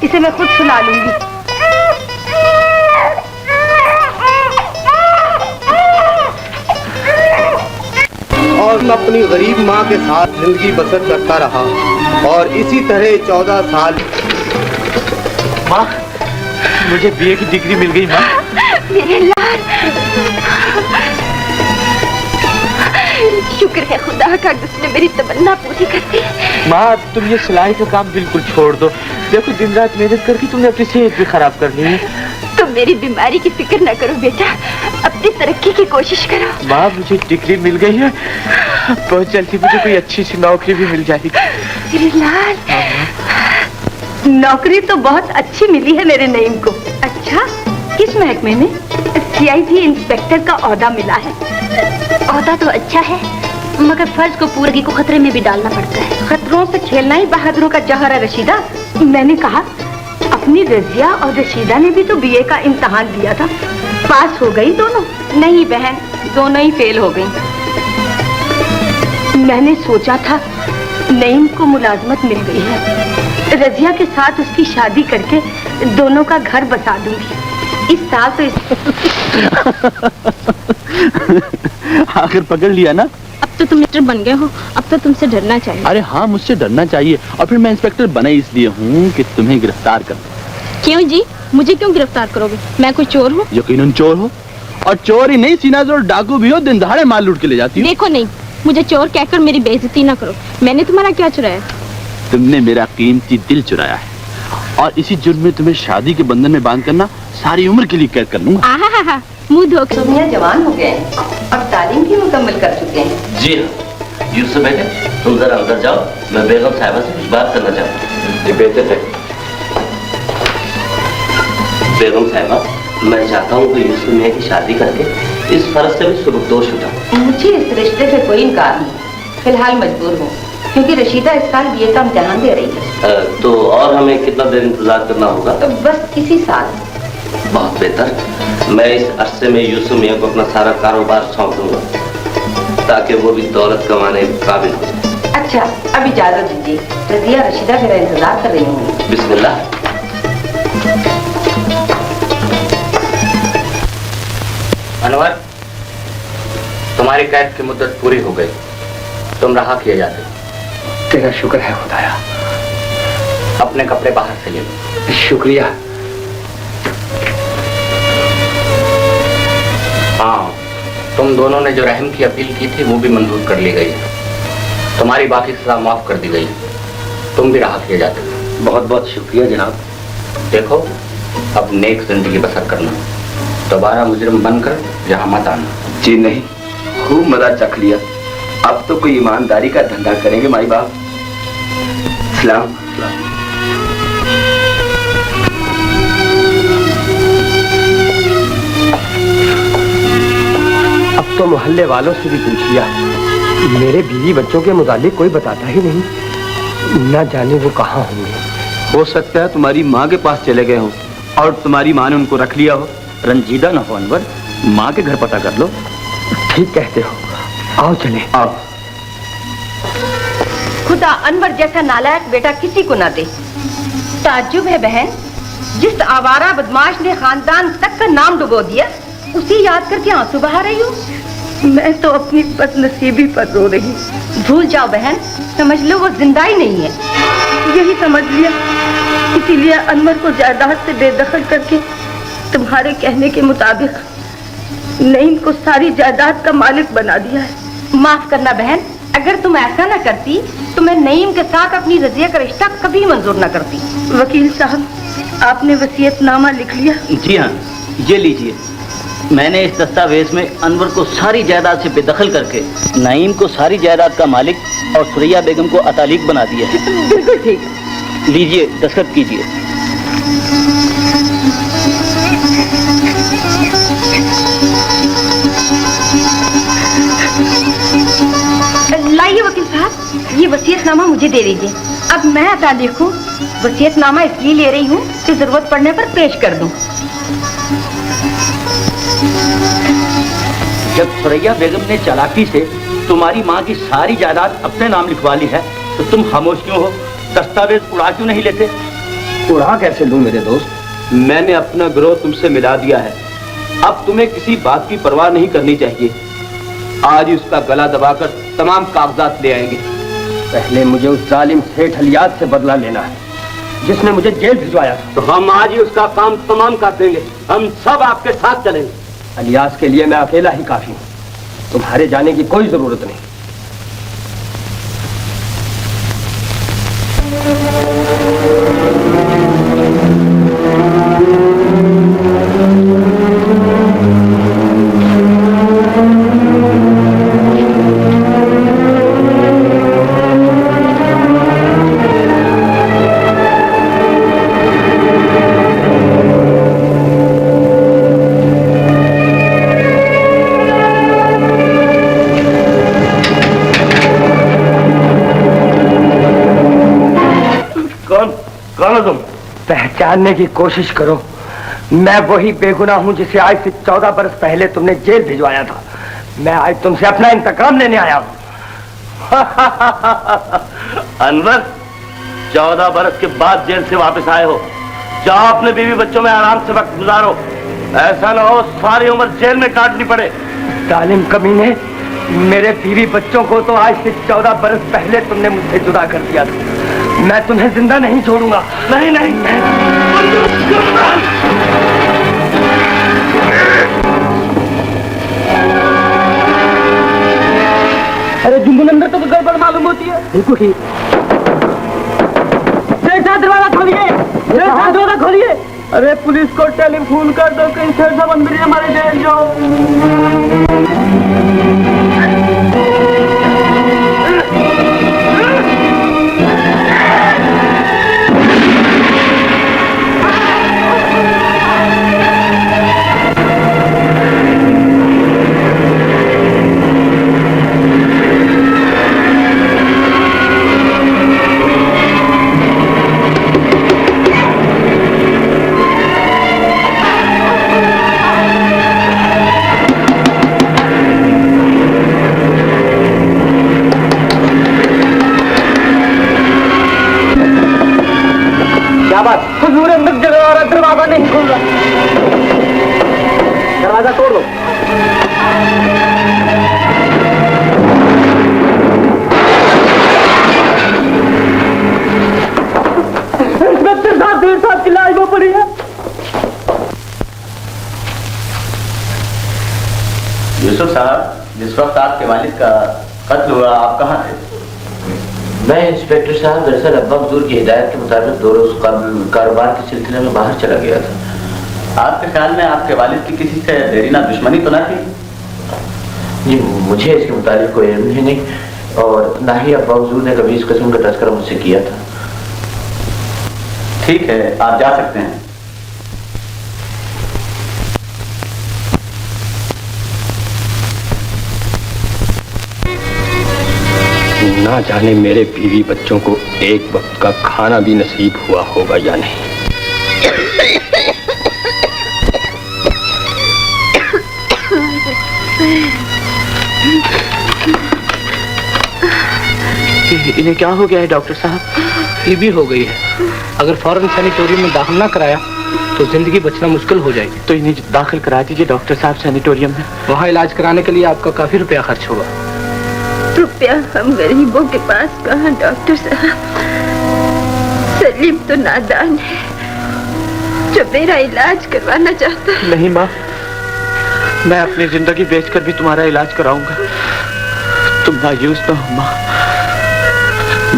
इसे मैं खुद सुला लूंगी। और मैं अपनी गरीब माँ के साथ जिंदगी बसर करता रहा और इसी तरह 14 साल। माँ, मुझे बीए की डिग्री मिल गई माँ। मेरे लाल, शुक्र है खुदा का जिसने मेरी तमन्ना पूरी कर दी। माँ, तुम ये सिलाई का काम बिल्कुल छोड़ दो। देखो दिन रात मेहनत करके तुमने अपनी सेहत भी खराब कर ली है। तुम मेरी बीमारी की फिक्र न करो बेटा, अपनी तरक्की की कोशिश करो। माँ, मुझे डिग्री मिल गई है, बहुत जल्दी मुझे कोई अच्छी सी नौकरी भी मिल जाएगी। मेरे लाल, नौकरी तो बहुत अच्छी मिली है मेरे नईम को। अच्छा, किस महकमे में? CID इंस्पेक्टर का ओहदा मिला है। ओहदा तो अच्छा है, मगर फर्ज को पूरगी को खतरे में भी डालना पड़ता है। खतरों से खेलना ही बहादुरों का जौहर है रशीदा। मैंने कहा अपनी रजिया और रशीदा ने भी तो BA का इम्तहान दिया था, पास हो गई दोनों। नहीं बहन, दोनों ही फेल हो गई। मैंने सोचा था नईम को मुलाजमत मिल गई है, रजिया के साथ उसकी शादी करके दोनों का घर बसा दूंगी। इस साल तो आखिर पकड़ लिया ना। अब तो तुम इंस्पेक्टर बन गए हो, अब तो तुमसे डरना चाहिए। अरे हाँ, मुझसे डरना चाहिए। और फिर मैं इंस्पेक्टर बना इसलिए हूँ कि तुम्हें गिरफ्तार कर। क्यों जी, मुझे क्यों गिरफ्तार करोगे? मैं कोई चोर हूँ? यकीनन चोर हो, और चोर ही नहीं, सीनाजोर डाकू भी हो, दिन दहाड़े माल लूट के ले जाती हो। देखो नहीं, मुझे चोर कहकर मेरी बेइज्जती ना करो। मैंने तुम्हारा क्या चुराया? तुमने मेरा कीमती दिल चुराया है, और इसी जुर्म में तुम्हें शादी के बंधन में बांध करना सारी उम्र के लिए कैद कर लूंगा। आहा, मुंह धोकर। दुनिया जवान हो गए हैं और तालीम भी मुकम्मल कर चुके हैं। जी हाँ, यूसुफ बेटे, तुम जरा अंदर जाओ, मैं बेगम साहिबा से कुछ बात करना चाहता हूँ। जी बेटे थे। बेगम साहिबा, मैं चाहता हूँ कि यूसुफ मियाँ की शादी करके इस फर्ज से भी सुबकदोश हो जाऊँ। मुझे इस रिश्ते से कोई इनकार नहीं, फिलहाल मजबूर हूँ क्योंकि रशीदा इस साल BA का इम्तिहान दे रही है। तो और हमें कितना देर इंतजार करना होगा? तो बस इसी साल। बहुत बेहतर। मैं इस अरसे में यूसुफ मियाँ को अपना सारा कारोबार सौंप दूंगा ताकि वो भी दौलत कमाने के काबिल हो जाए। अच्छा, अब इजाजत दीजिए, रजिया रशीदा मेरा इंतजार कर रही हूँ। बिस्मिल्लाह। अनवर, तुम्हारी कैद की मुद्दत पूरी हो गई, तुम रहा किए जाते। तेरा शुक्र है खुदाया। अपने कपड़े बाहर से ले लो। शुक्रिया। हाँ, तुम दोनों ने जो रहम की अपील की थी वो भी मंजूर कर ली गई है। तुम्हारी बाकी सजा माफ कर दी गई, तुम भी रहा किए जाते। बहुत बहुत शुक्रिया जनाब। देखो, अब नेक जिंदगी बसर करना, दोबारा मुजरिम बनकर यहाँ मत आना। जी नहीं, खूब मजा चख लिया, अब तो कोई ईमानदारी का धंधा करेंगे माई बाप। सलाम। अब तो मोहल्ले वालों से भी पूछ लिया, मेरे बीवी बच्चों के मुतालिक कोई बताता ही नहीं, ना जाने वो कहाँ होंगे। हो सकता है तुम्हारी माँ के पास चले गए हो और तुम्हारी माँ ने उनको रख लिया हो। रंजीदा न हो अनवर, माँ के घर पता कर लो। ठीक कहते हो, आओ चले। आओ। खुदा अनवर जैसा नालायक बेटा किसी को ना दे। ताज्जुब है बहन, जिस आवारा बदमाश ने खानदान तक का नाम डुबो दिया, उसी याद करके आंसू बहा रही हूँ। मैं तो अपनी बदनसीबी पर रो रही। भूल जाओ बहन, समझ लो वो जिंदा ही नहीं है। यही समझ लिया, इसीलिए अनवर को जायदाद से बेदखल करके तुम्हारे कहने के मुताबिक नईम को सारी जायदाद का मालिक बना दिया है। माफ करना बहन, अगर तुम ऐसा ना करती तो मैं नईम के साथ अपनी रजिया का रिश्ता कभी मंजूर ना करती। वकील साहब, आपने वसीयतनामा लिख लिया? जी हाँ, ये लीजिए। मैंने इस दस्तावेज में अनवर को सारी जायदाद से बेदखल करके नईम को सारी जायदाद का मालिक और सुरैया बेगम को अतालिक बना दिया है। बिल्कुल ठीक। लीजिए, दस्तखत कीजिए। लाइए वकील साहब, ये वसीयतनामा मुझे दे दीजिए। अब मैं अता लिखूं, वसीयतनामा इसलिए ले रही हूँ कि जरूरत पड़ने पर पेश कर दूं। जब सुरैया बेगम ने चालाकी से तुम्हारी माँ की सारी जायदाद अपने नाम लिखवा ली है तो तुम खामोश क्यों हो? दस्तावेज उड़ा क्यों नहीं लेते? उड़ा कैसे लूं मेरे दोस्त? मैंने अपना गिरोह तुमसे मिला दिया है। अब तुम्हें किसी बात की परवाह नहीं करनी चाहिए। आज ही उसका गला दबाकर तमाम कागजात ले आएंगे। पहले मुझे उस जालिम सेठ अलियास से बदला लेना है जिसने मुझे जेल भिजवाया। तो हम आज ही उसका काम तमाम कर देंगे। हम सब आपके साथ चलेंगे। अलियास के लिए मैं अकेला ही काफी हूँ, तुम्हारे जाने की कोई जरूरत नहीं। पहचानने की कोशिश करो, मैं वही बेगुनाह हूं जिसे आज से 14 बरस पहले तुमने जेल भिजवाया था। मैं आज तुमसे अपना इंतकाम लेने आया हूं। अनवर, 14 बरस के बाद जेल से वापस आए हो। जाओ अपने बीवी बच्चों में आराम से वक्त गुजारो। ऐसा ना हो सारी उम्र जेल में काटनी पड़े। जालिम कमीने, मेरे बीवी बच्चों को तो आज से 14 बरस पहले तुमने मुझसे जुदा कर दिया था। मैं तुम्हें जिंदा नहीं छोड़ूंगा। नहीं नहीं, अरे जुम्मन अंदर तो गड़बड़ मालूम होती है। बिल्कुल ठीक। दरवाजा खोलिए, दरवाजा खोलिए। अरे पुलिस को टेलीफोन कर दो कहीं से सब अंदर ही हमारे जेल जाओ। हुजूर अंदर दरवाजा नहीं खुल रहा। दरवाजा तोड़ दो। इंस्पेक्टर साहब, देर साहब की लाश वो पड़ी है। यूसुफ साहब, जिस वक्त आपके वालिद का कत्ल हुआ आप कहाँ थे? मैं इंस्पेक्टर साहब दरअसल अब्बा हुजूर की हिदायत के मुताबिक 2 रोज कारोबार के सिलसिले में बाहर चला गया था। आपके ख्याल में आपके वालिद की किसी से देरीना दुश्मनी तो ना थी? जी मुझे इसके मुताबिक कोई इल्म ही नहीं और ना ही अब्बा हुजूर ने कभी इस किस्म का तस्करा मुझसे किया था। ठीक है, आप जा सकते हैं। ना जाने मेरे बीवी बच्चों को एक वक्त का खाना भी नसीब हुआ होगा या नहीं। इन्हें क्या हो गया है डॉक्टर साहब? टीबी हो गई है। अगर फौरन सैनिटोरियम में दाखिल ना कराया तो जिंदगी बचना मुश्किल हो जाएगी। तो इन्हें दाखिल करा दीजिए डॉक्टर साहब सैनिटोरियम में। वहाँ इलाज कराने के लिए आपका काफी रुपया खर्च होगा। रुपया हम गरीबों के पास कहाँ डॉक्टर साहब। सलीम तो नादान है जो मेरा इलाज करवाना चाहता है। नहीं माँ, मैं अपनी जिंदगी बेचकर भी तुम्हारा इलाज कराऊंगा। तुम मायूस ना हो माँ,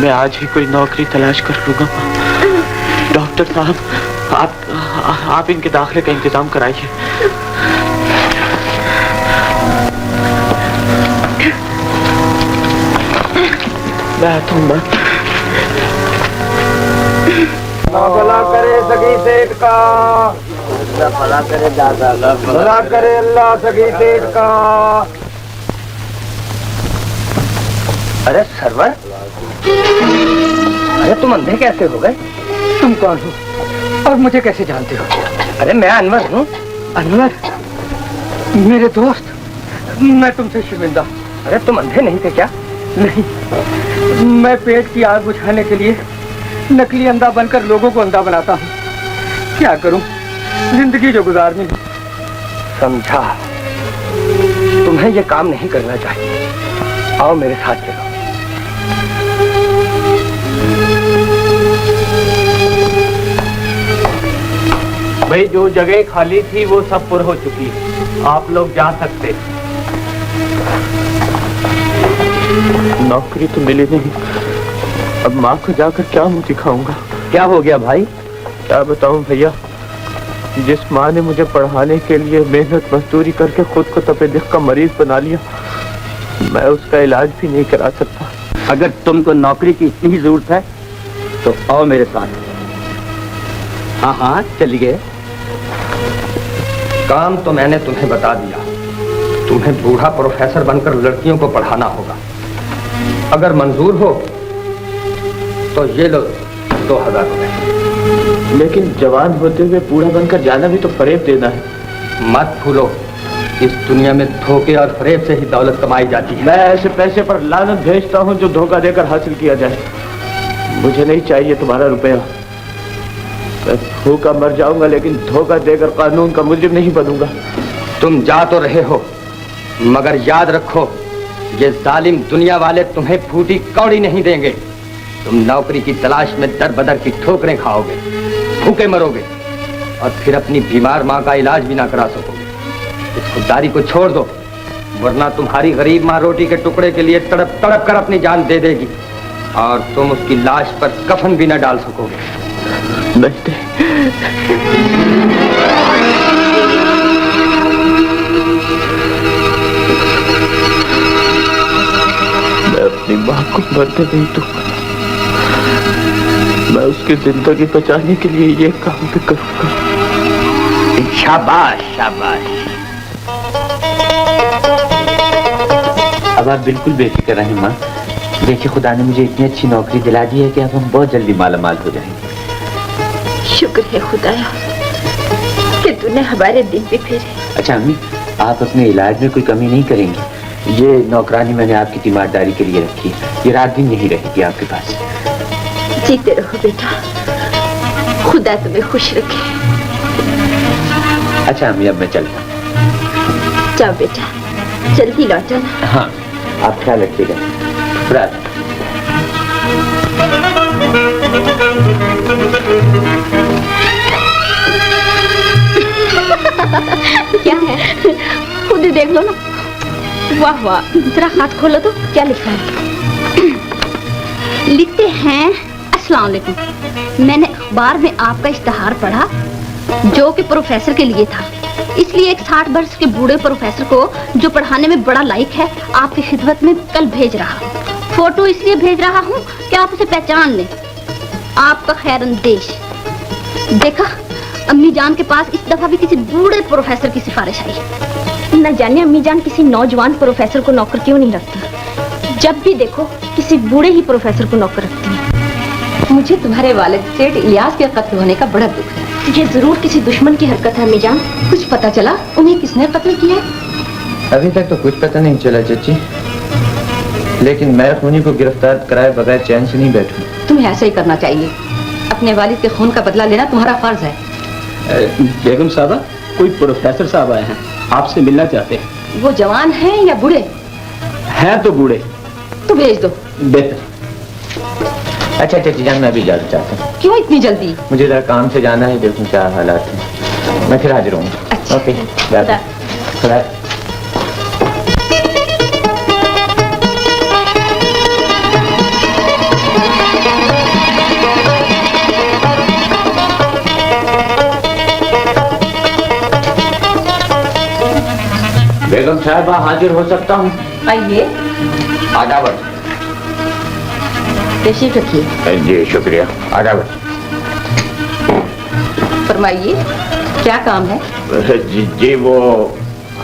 मैं आज ही कोई नौकरी तलाश कर लूंगा माँ। डॉक्टर साहब, आप इनके दाखिले का इंतजाम कराइए। मैं आता हूँ। भला करे सगी सेठ का, भला करे दादा, भला करे अल्लाह सगी सेठ का। अरे सरवर, अरे तुम अंधे कैसे हो गए? तुम कौन हो और मुझे कैसे जानते हो? अरे मैं अनवर हूँ। अनवर, मेरे दोस्त, मैं तुमसे शर्मिंदा। अरे तुम अंधे नहीं थे क्या? नहीं, मैं पेट की आग बुझाने के लिए नकली अंधा बनकर लोगों को अंधा बनाता हूँ। क्या करूं, जिंदगी जो गुजारनी। समझा, तुम्हें ये काम नहीं करना चाहिए। आओ मेरे साथ चलो। भाई जो जगह खाली थी वो सब पुर हो चुकी है, आप लोग जा सकते। नौकरी तो मिली नहीं, अब माँ को जाकर क्या मुंह दिखाऊंगा। क्या हो गया भाई? क्या बताऊं भैया, जिस माँ ने मुझे पढ़ाने के लिए मेहनत मजदूरी करके खुद को तपेदिक का मरीज बना लिया, मैं उसका इलाज भी नहीं करा सकता। अगर तुमको नौकरी की इतनी ही जरूरत है तो आओ मेरे साथ। हाँ हाँ चलिए। काम तो मैंने तुम्हें बता दिया। तुम्हें बूढ़ा प्रोफेसर बनकर लड़कियों को पढ़ाना होगा। अगर मंजूर हो तो ये लो 2000 रुपए। लेकिन जवान होते हुए बूढ़ा बनकर जाना भी तो फरेब देना है। मत भूलो, इस दुनिया में धोखे और फरेब से ही दौलत कमाई जाती है। मैं ऐसे पैसे पर लानत भेजता हूँ जो धोखा देकर हासिल किया जाए। मुझे नहीं चाहिए तुम्हारा रुपया। मैं भूखा मर जाऊंगा लेकिन धोखा देकर कानून का मुजरिम नहीं बनूंगा। तुम जा तो रहे हो, मगर याद रखो, ये जालिम दुनिया वाले तुम्हें फूटी कौड़ी नहीं देंगे। तुम नौकरी की तलाश में दर बदर की ठोकरें खाओगे, भूखे मरोगे और फिर अपनी बीमार माँ का इलाज भी ना करा सकोगे। इस खुददारी को छोड़ दो, वरना तुम्हारी गरीब माँ रोटी के टुकड़े के लिए तड़प तड़प कर अपनी जान दे देगी और तुम उसकी लाश पर कफन भी न डाल सकोगे। नहीं, मैं अपनी माँ को मरने नहीं दूंगा। मैं उसकी जिंदगी बचाने के लिए ये काम भी करूंगा। शाबाश शाबाश। अब आप बिल्कुल बेफिक्र रहें माँ। देखिए खुदा ने मुझे इतनी अच्छी नौकरी दिला दी है कि अब हम बहुत जल्दी मालामाल हो जाएंगे। शुक्र है खुदाया कि तूने हमारे दिन भी फेरे। अच्छा अम्मी, आप अपने इलाज में कोई कमी नहीं करेंगे? ये नौकरानी मैंने आपकी तीमारदारी के लिए रखी है, ये रात दिन नहीं रहेगी आपके पास। जीते रहो बेटा, खुदा तुम्हें खुश रखे। अच्छा अम्मी, अब मैं चलता हूँ। जाओ बेटा, जल्दी लौटना। हाँ, आप ख्याल रखिएगा। रात क्या है? खुद ही देख लो ना। वाह वाह, जरा हाथ खोलो तो क्या लिखा है? लिखते हैं अस्सलाम वालेकुम। मैंने अखबार में आपका इश्तहार पढ़ा जो कि प्रोफेसर के लिए था, इसलिए एक 60 वर्ष के बूढ़े प्रोफेसर को जो पढ़ाने में बड़ा लायक है आपकी खिदमत में कल भेज रहा हूँ। फोटो इसलिए भेज रहा हूँ कि आप उसे पहचान लें। आपका खैरंदेश। देखा, अम्मी जान के पास इस दफा भी किसी बूढ़े प्रोफेसर की सिफारिश आई। न जाने अम्मी जान किसी नौजवान प्रोफेसर को नौकर क्यों नहीं रखती। जब भी देखो किसी बूढ़े ही प्रोफेसर को नौकर रखती है। मुझे तुम्हारे वालिद सेठ इलियास के कत्ल होने का बड़ा दुख है। ये जरूर किसी दुश्मन की हरकत है अम्मी जान। कुछ पता चला उन्हें किसने कत्ल किया? अभी तक तो कुछ पता नहीं चला चाची, लेकिन मैं खूनी को गिरफ्तार कराए बगैर चैन से नहीं बैठूं। तुम्हें ऐसा ही करना चाहिए। अपने वालिद के खून का बदला लेना तुम्हारा फर्ज है। बेगम साहबा, कोई प्रोफेसर साहब आए हैं, आपसे मिलना चाहते हैं। वो जवान हैं या बूढ़े? हैं तो बूढ़े। तो भेज दो। बेहतर। अच्छा चाची जान, मैं भी जाना चाहता हूँ। क्यों इतनी जल्दी? मुझे जरा काम से जाना है, देखूं क्या हालात है। मैं फिर हाजिर हूँ। अच्छा। Okay, bye. बेगम साहबा, हाजिर हो सकता हूँ? आइए, आदावत। तशरीफ रखिए। जी शुक्रिया। आदावत। फरमाइए, क्या काम है? जी वो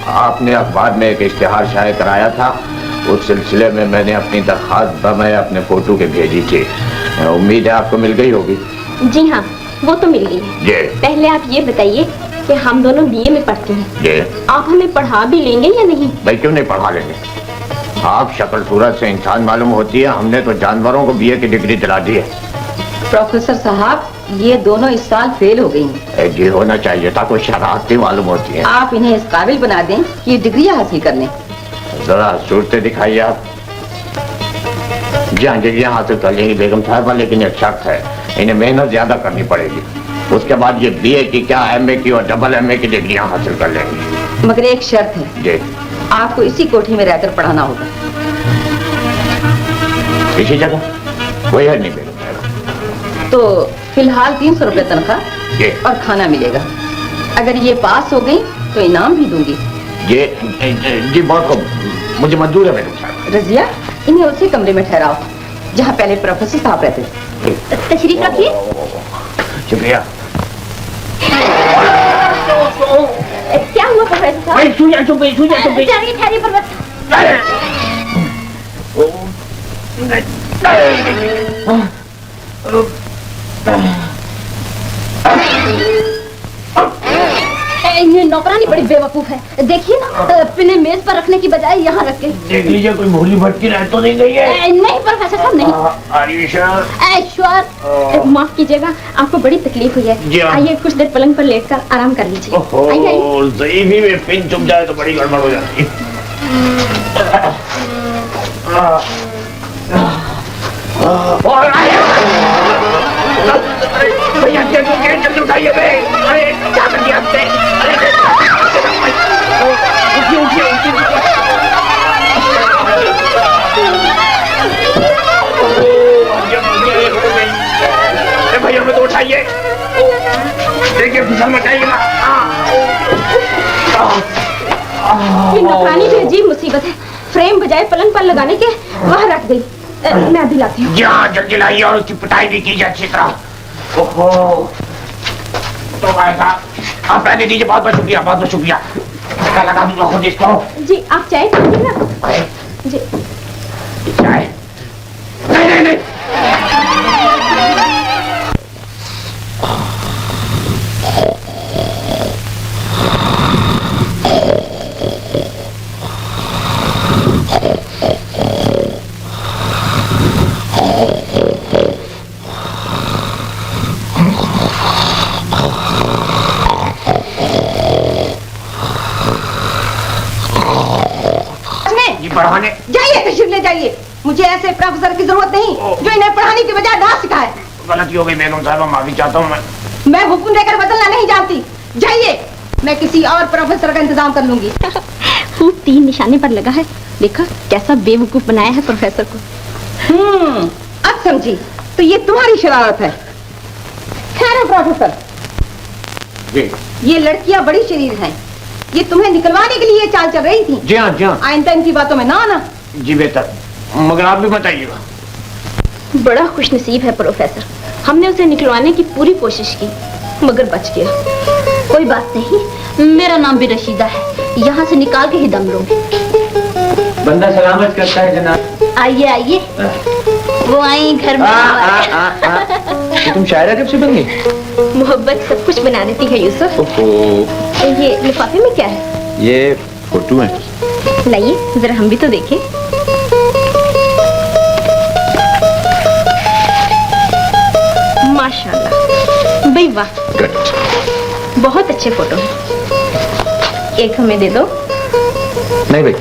आपने अखबार में एक इश्तिहार शाये कराया था, उस सिलसिले में मैंने अपनी दरख्वास्त बमय अपने फोटो के भेजी थी। उम्मीद है आपको मिल गई होगी। जी हाँ, वो तो मिल गई है। जी। पहले आप ये बताइए कि हम दोनों बीए में पढ़ते हैं। जी। आप हमें पढ़ा भी लेंगे या नहीं? भाई क्यों नहीं पढ़ा लेंगे, आप शक्ल सूरत से इंसान मालूम होती है, हमने तो जानवरों को बीए की डिग्री दिला दी है। प्रोफेसर साहब, ये दोनों इस साल फेल हो गई हैं। जी होना चाहिए था, कोई शरारती मालूम होती है। आप इन्हें इस काबिल बना दें कि ये डिग्रियां हासिल कर लें। जरा सूरतें दिखाइए आप। जी हाँ, डिग्रियां हासिल कर लेंगी बेगम साहबा, लेकिन एक शर्त है, इन्हें मेहनत ज्यादा करनी पड़ेगी। उसके बाद ये बीए की क्या एमए की और डबल एमए की डिग्रियां हासिल कर लेंगी। मगर एक शर्त है। जी। आपको इसी कोठी में रहकर पढ़ाना होगा। इसी जगह? कोई हद नहीं बेगम साहबा। तो फिलहाल 300 रुपए तनख्वाह और खाना मिलेगा। अगर ये पास हो गई तो इनाम भी दूंगी। जी बहुत खूब, मुझे मंजूर है बेगम साहब। रजिया, इन्हें उसी कमरे में ठहराओ जहाँ पहले प्रोफेसर साहब रहते थे। तशरीफ रखिए। शुक्रिया। क्या हुआ प्रोफेसर साहब? ठहरिए ठहरिए ये नौकरानी बड़ी बेवकूफ है। देखिए ना, पिने मेज पर रखने की बजाय यहाँ रख के। देख लीजिए कोई भूली भटकी रह तो नहीं गई है। नहीं प्रोफेसर साहब, नहीं। श्योर। माफ कीजिएगा, आपको बड़ी तकलीफ हुई है। आइए कुछ देर पलंग पर लेटकर आराम कर लीजिए। आइए में पिन चुप जाए तो बड़ी गड़बड़ हो जाती है। भैया जल्दी उठाइए। अरे क्या कर दिया आपने? अरे भैया मैं तो उठाइए। देखिए फिसल मचाइएगा। ये नौकरानी भी अजीब मुसीबत है। फ्रेम बजाय पलंग पर लगाने के वहाँ रख गई। मैं दिलाती हूँ। जल्दी लाइए और उसकी पिटाई भी कीजिए अच्छी तरह। ओहो, तो भाई साहब आप पहले दीजिए। बहुत बहुत शुक्रिया, बहुत बहुत शुक्रिया। लगा दूंगा खुद इसको। जी आप चाय पीजिए ना। जी चाय? नहीं नहीं नहीं। पढ़ाने जाइए, तशरीफ ले जाइए। मुझे ऐसे प्रोफेसर की जरूरत नहीं जो इन्हें पढ़ाने की बजाय डांस सिखाए। गलती हो गई बेगम साहब, माफी चाहता हूँ। मैं हुक्म देकर बदलना नहीं जानती। जाइए, मैं किसी और प्रोफेसर का इंतजाम कर लूंगी। खूब 3 निशाने पर लगा है। देखा कैसा बेवकूफ बनाया है प्रोफेसर को। अब समझी, तो ये तुम्हारी शरारत है। खैर प्रोफेसर, ये लड़कियां बड़ी शरीर हैं। ये तुम्हें निकलवाने के लिए चाल चल रही थी। जी हाँ, जी हाँ। आइंदा इनकी बातों में ना आना। जी बेहतर, मगर आप भी बताइएगा। बड़ा खुशनसीब है प्रोफेसर। हमने उसे निकलवाने की पूरी कोशिश की मगर बच गया। कोई बात नहीं, मेरा नाम भी रशीदा है। यहाँ से निकाल के ही दम लूंगी। बंदा सलामत करता है जनाब। आइए आइए। वो आई घर में। तो तुम शायरा कब से बन गई? मोहब्बत सब कुछ बना देती है यूसुफ। ये लिफाफे में क्या है? ये फोटो है। लाइए जरा हम भी तो देखें। माशाल्लाह, भाई वाह, बहुत अच्छे फोटो हैं। एक हमें दे दो। नहीं भाई,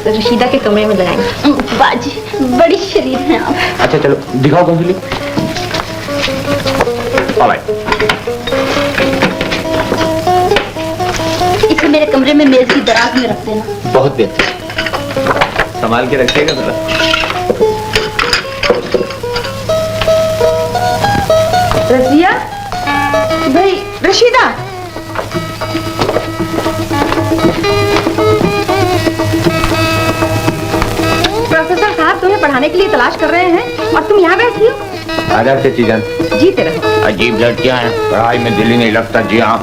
रशीदा के कमरे में लगाएंगे। बाजी बड़ी शरीफ हैं आप। अच्छा चलो दिखाओ कंप्लीट। इसे मेरे कमरे में मेज की दराज में रख देना। बहुत बेहतर, संभाल के रखिएगा जरा। रजिया भाई, रशीदा, प्रोफेसर साहब तुम्हें पढ़ाने के लिए तलाश कर रहे हैं और तुम यहाँ बैठी हो। आजाद से चीजन जीते रहो। अजीब लड़कियां हैं, पढ़ाई में दिल ही नहीं लगता। जी हाँ,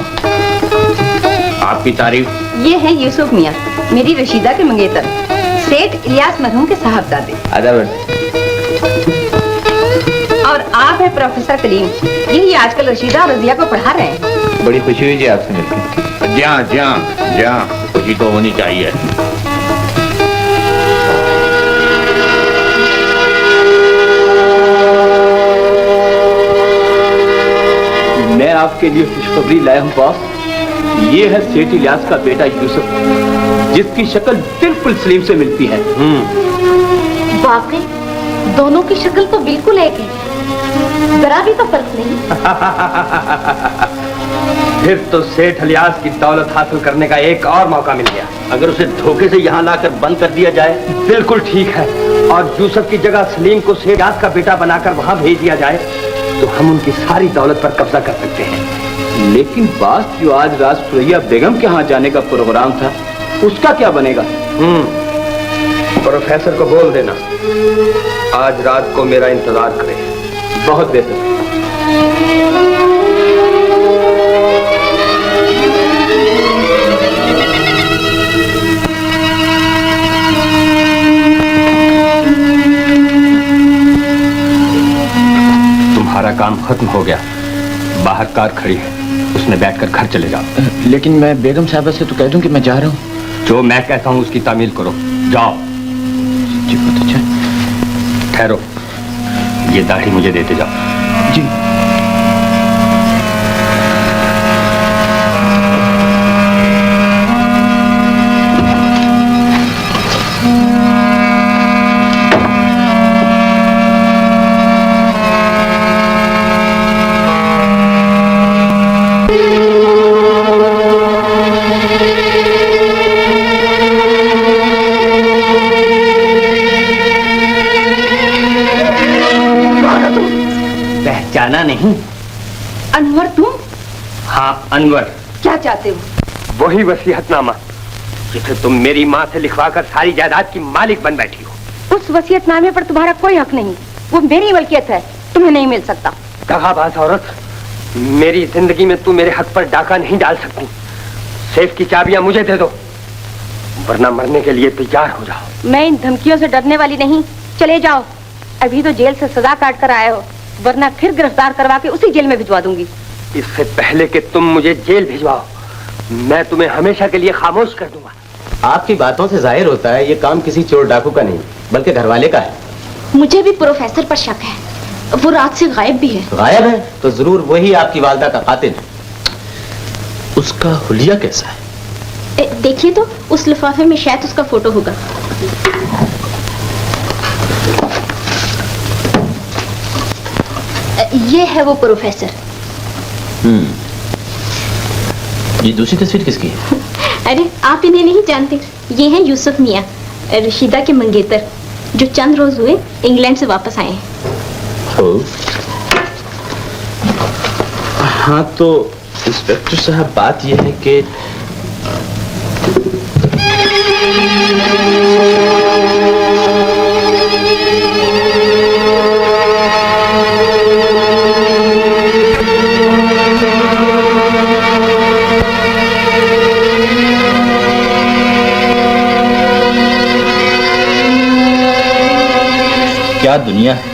आपकी तारीफ। ये है यूसुफ मियाँ, मेरी रशीदा के मंगेतर, सेठ इलियास मरहूम के साहबजादे। और आप है प्रोफेसर कलीम, यही आजकल रशीदा और रजिया को पढ़ा रहे हैं। बड़ी खुशी हुई जी आपसे मिलकर। जी हाँ, जी हाँ, जी हाँ, खुशी तो होनी चाहिए। आपके लिए खुशखबरी लाया हूं बॉस। ये है सेठ इलियास का बेटा यूसुफ, जिसकी शक्ल बिल्कुल सलीम से मिलती है। वाकई दोनों की शक्ल तो बिल्कुल एक है, जरा भी तो फर्क नहीं। फिर तो सेठ इलियास की दौलत हासिल करने का एक और मौका मिल गया। अगर उसे धोखे से यहाँ लाकर बंद कर दिया जाए। बिल्कुल ठीक है, और यूसुफ की जगह सलीम को सेठ इलियास का बेटा बनाकर वहां भेज दिया जाए तो हम उनकी सारी दौलत पर कब्जा कर सकते हैं। लेकिन बात जो आज रात सुरैया बेगम के यहाँ जाने का प्रोग्राम था, उसका क्या बनेगा? प्रोफेसर को बोल देना आज रात को मेरा इंतजार करे। बहुत बेहतर। तुम्हारा काम खत्म हो गया। बाहर कार खड़ी है, उसमें बैठकर घर चले जाओ। लेकिन मैं बेगम साहबा से तो कह दूं कि मैं जा रहा हूं। जो मैं कहता हूं उसकी तामील करो, जाओ। जी बहुत अच्छा। ठहरो, ये दाढ़ी मुझे देते जाओ। जी। पहचाना नहीं? अनवर तुम? हाँ अनवर। क्या चाहते हो? वही वसीयतनामा जिसे तुम मेरी माँ से लिखवाकर सारी जायदाद की मालिक बन बैठी हो। उस वसीयतनामे पर तुम्हारा कोई हक नहीं, वो मेरी मलकियत है, तुम्हें नहीं मिल सकता। दगाबाज औरत, मेरी जिंदगी में तू मेरे हक पर डाका नहीं डाल सकती। सेफ की चाबियां मुझे दे दो, वरना मरने के लिए तैयार हो जाओ। मैं इन धमकियों से डरने वाली नहीं, चले जाओ। अभी तो जेल से सजा काट कर आए हो, वरना फिर गिरफ्तार करवा के उसी जेल में भिजवा दूंगी। इससे पहले कि तुम मुझे जेल भिजवाओ, मैं तुम्हें हमेशा के लिए खामोश कर दूंगा। आपकी बातों से जाहिर होता है ये काम किसी चोर डाकू का नहीं, बल्कि घरवाले का है। मुझे भी प्रोफेसर पर शक है, वो रात से गायब भी है। गायब है तो जरूर वही आपकी वालदा का कातिल है। उसका हुलिया कैसा है? देखिए तो उस लिफाफे में शायद उसका फोटो होगा। ये है वो प्रोफेसर। ये दूसरी तस्वीर किसकी है? अरे आप इन्हें नहीं जानते, ये हैं यूसुफ मियाँ, रशीदा के मंगेतर, जो चंद रोज हुए इंग्लैंड से वापस आए हैं। हाँ तो इंस्पेक्टर साहब बात यह है कि क्या दुनिया है।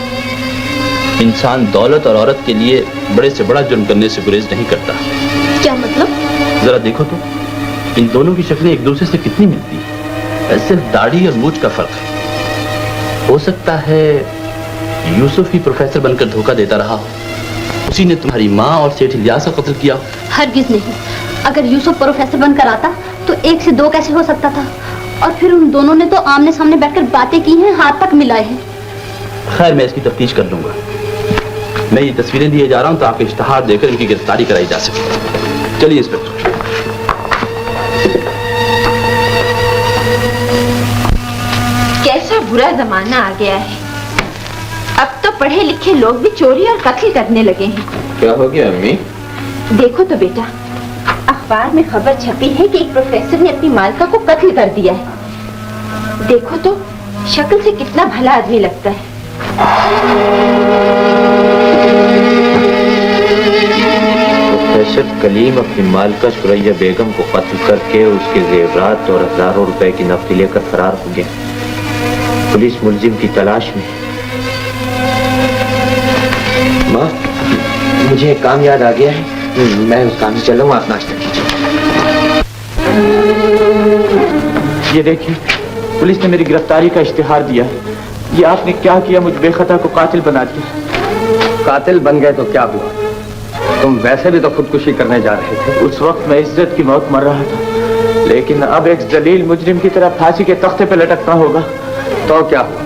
इंसान दौलत और औरत के लिए बड़े से बड़ा जुर्म करने से गुरेज नहीं करता। क्या मतलब? जरा देखो तो इन दोनों की शक्लें एक दूसरे से कितनी मिलती है। सिर्फ दाढ़ी और मूंछ का फर्क है। हो सकता है यूसुफ ही प्रोफेसर बनकर धोखा देता रहा हो, उसी ने तुम्हारी माँ और सेठ इलियास का कत्ल किया। हरगिज नहीं। अगर यूसुफ प्रोफेसर बनकर आता तो 1 से 2 कैसे हो सकता था? और फिर उन दोनों ने तो आमने सामने बैठकर बातें की हैं, हाथ तक मिलाए हैं। खैर मैं इसकी तफ्तीश कर लूंगा। मैं ये तस्वीरें दिए जा रहा हूं ताकि इश्तिहार देकर इनकी गिरफ्तारी कराई जा सके। चलिए इंस्पेक्टर। कैसा बुरा जमाना आ गया है। अब तो पढ़े लिखे लोग भी चोरी और कत्ल करने लगे हैं। क्या हो गया अम्मी? देखो तो बेटा, अखबार में खबर छपी है कि एक प्रोफेसर ने अपनी मालका को कत्ल कर दिया है। देखो तो शक्ल से कितना भला आदमी लगता है। प्रोफेसर कलीम अपनी मालका सुरैया बेगम को कत्ल करके उसके जेवरात और हजारों रुपए की नकदी लेकर फरार हो गया। पुलिस मुलजिम की तलाश में। माँ, मुझे एक काम याद आ गया है, मैं उस काम से चल रहा हूँ, आप नाश्ता कीजिए। ये देखिए, पुलिस ने मेरी गिरफ्तारी का इश्तिहार दिया है। ये आपने क्या किया, मुझ बेखता को कातिल बना दिया। कातिल बन गए तो क्या हुआ? तुम वैसे भी तो खुदकुशी करने जा रहे थे। उस वक्त मैं इज्जत की मौत मर रहा था, लेकिन अब एक जलील मुजरिम की तरह फांसी के तख्ते पे लटकना होगा। तो क्या हुआ?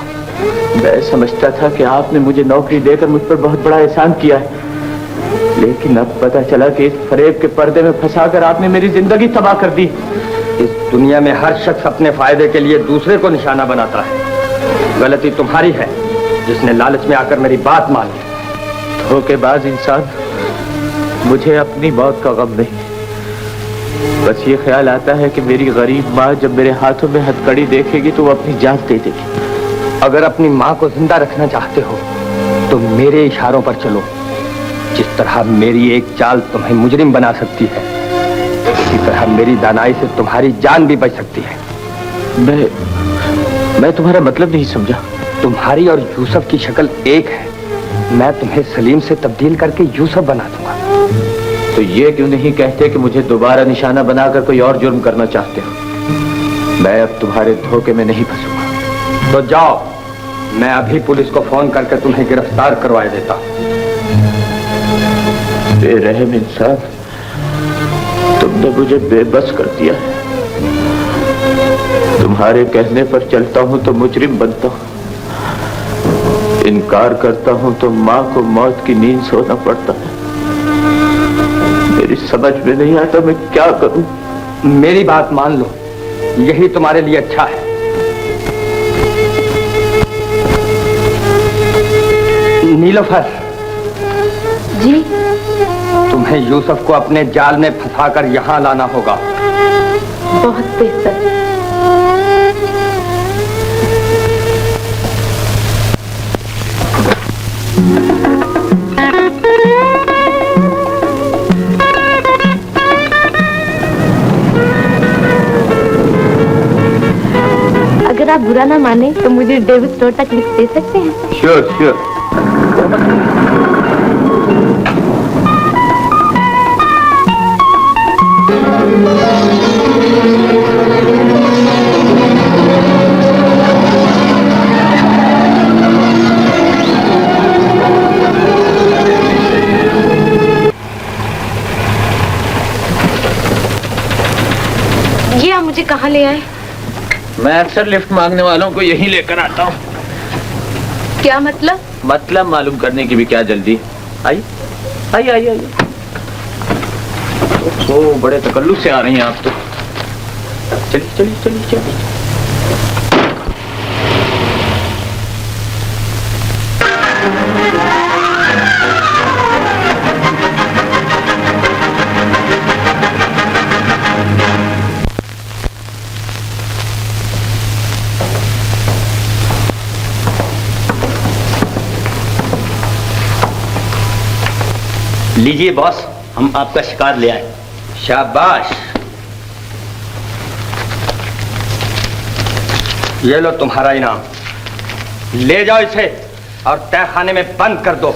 मैं समझता था कि आपने मुझे नौकरी देकर मुझ पर बहुत बड़ा एहसान किया है, लेकिन अब पता चला कि इस फरेब के पर्दे में फंसाकर आपने मेरी जिंदगी तबाह कर दी। इस दुनिया में हर शख्स अपने फायदे के लिए दूसरे को निशाना बनाता है। गलती तुम्हारी है जिसने लालच में आकर मेरी बात मान ली। धोखेबाज इंसान, मुझे अपनी मौत का गम नहीं, बस ये ख्याल आता है कि मेरी गरीब माँ जब मेरे हाथों में हथकड़ी देखेगी तो वो अपनी जान दे देगी। अगर अपनी माँ को जिंदा रखना चाहते हो तो मेरे इशारों पर चलो। जिस तरह मेरी एक चाल तुम्हें मुजरिम बना सकती है, इसी तरह मेरी दानाई से तुम्हारी जान भी बच सकती है। मैं तुम्हारा मतलब नहीं समझा। तुम्हारी और यूसुफ की शक्ल एक है। मैं तुम्हें सलीम से तब्दील करके यूसुफ बना दूंगा। तो ये क्यों नहीं कहते कि मुझे दोबारा निशाना बनाकर कोई और जुर्म करना चाहते हो? मैं अब तुम्हारे धोखे में नहीं फंसूंगा। तो जाओ, मैं अभी पुलिस को फोन करके तुम्हें गिरफ्तार करवा देता हूं। बेरहम इंसान, तुमने मुझे बेबस कर दिया है। तुम्हारे कहने पर चलता हूं तो मुजरिम बनता हूं, इनकार करता हूं तो मां को मौत की नींद सोना पड़ता है। मेरी समझ में नहीं आता मैं क्या करूं। मेरी बात मान लो, यही तुम्हारे लिए अच्छा है। नीलोफर जी, तुम्हें यूसुफ को अपने जाल में फंसाकर यहाँ लाना होगा। बहुत बेहतर। अगर आप बुरा ना माने तो मुझे डेविड स्टोर तक लिख दे सकते हैं? Sure sure. ये आप मुझे कहाँ ले आए? मैं अक्सर लिफ्ट मांगने वालों को यहीं लेकर आता हूँ। क्या मतलब? मतलब मालूम करने की भी क्या जल्दी। आइए आइए आइए आइए। ओ, बड़े तकल्लुफ से आ रही हैं आप तो। चलिए चलिए चलिए चलिए। लीजिए बॉस, हम आपका शिकार ले आए। शाबाश। ये लो तुम्हारा इनाम। ले जाओ इसे और तहखाने में बंद कर दो।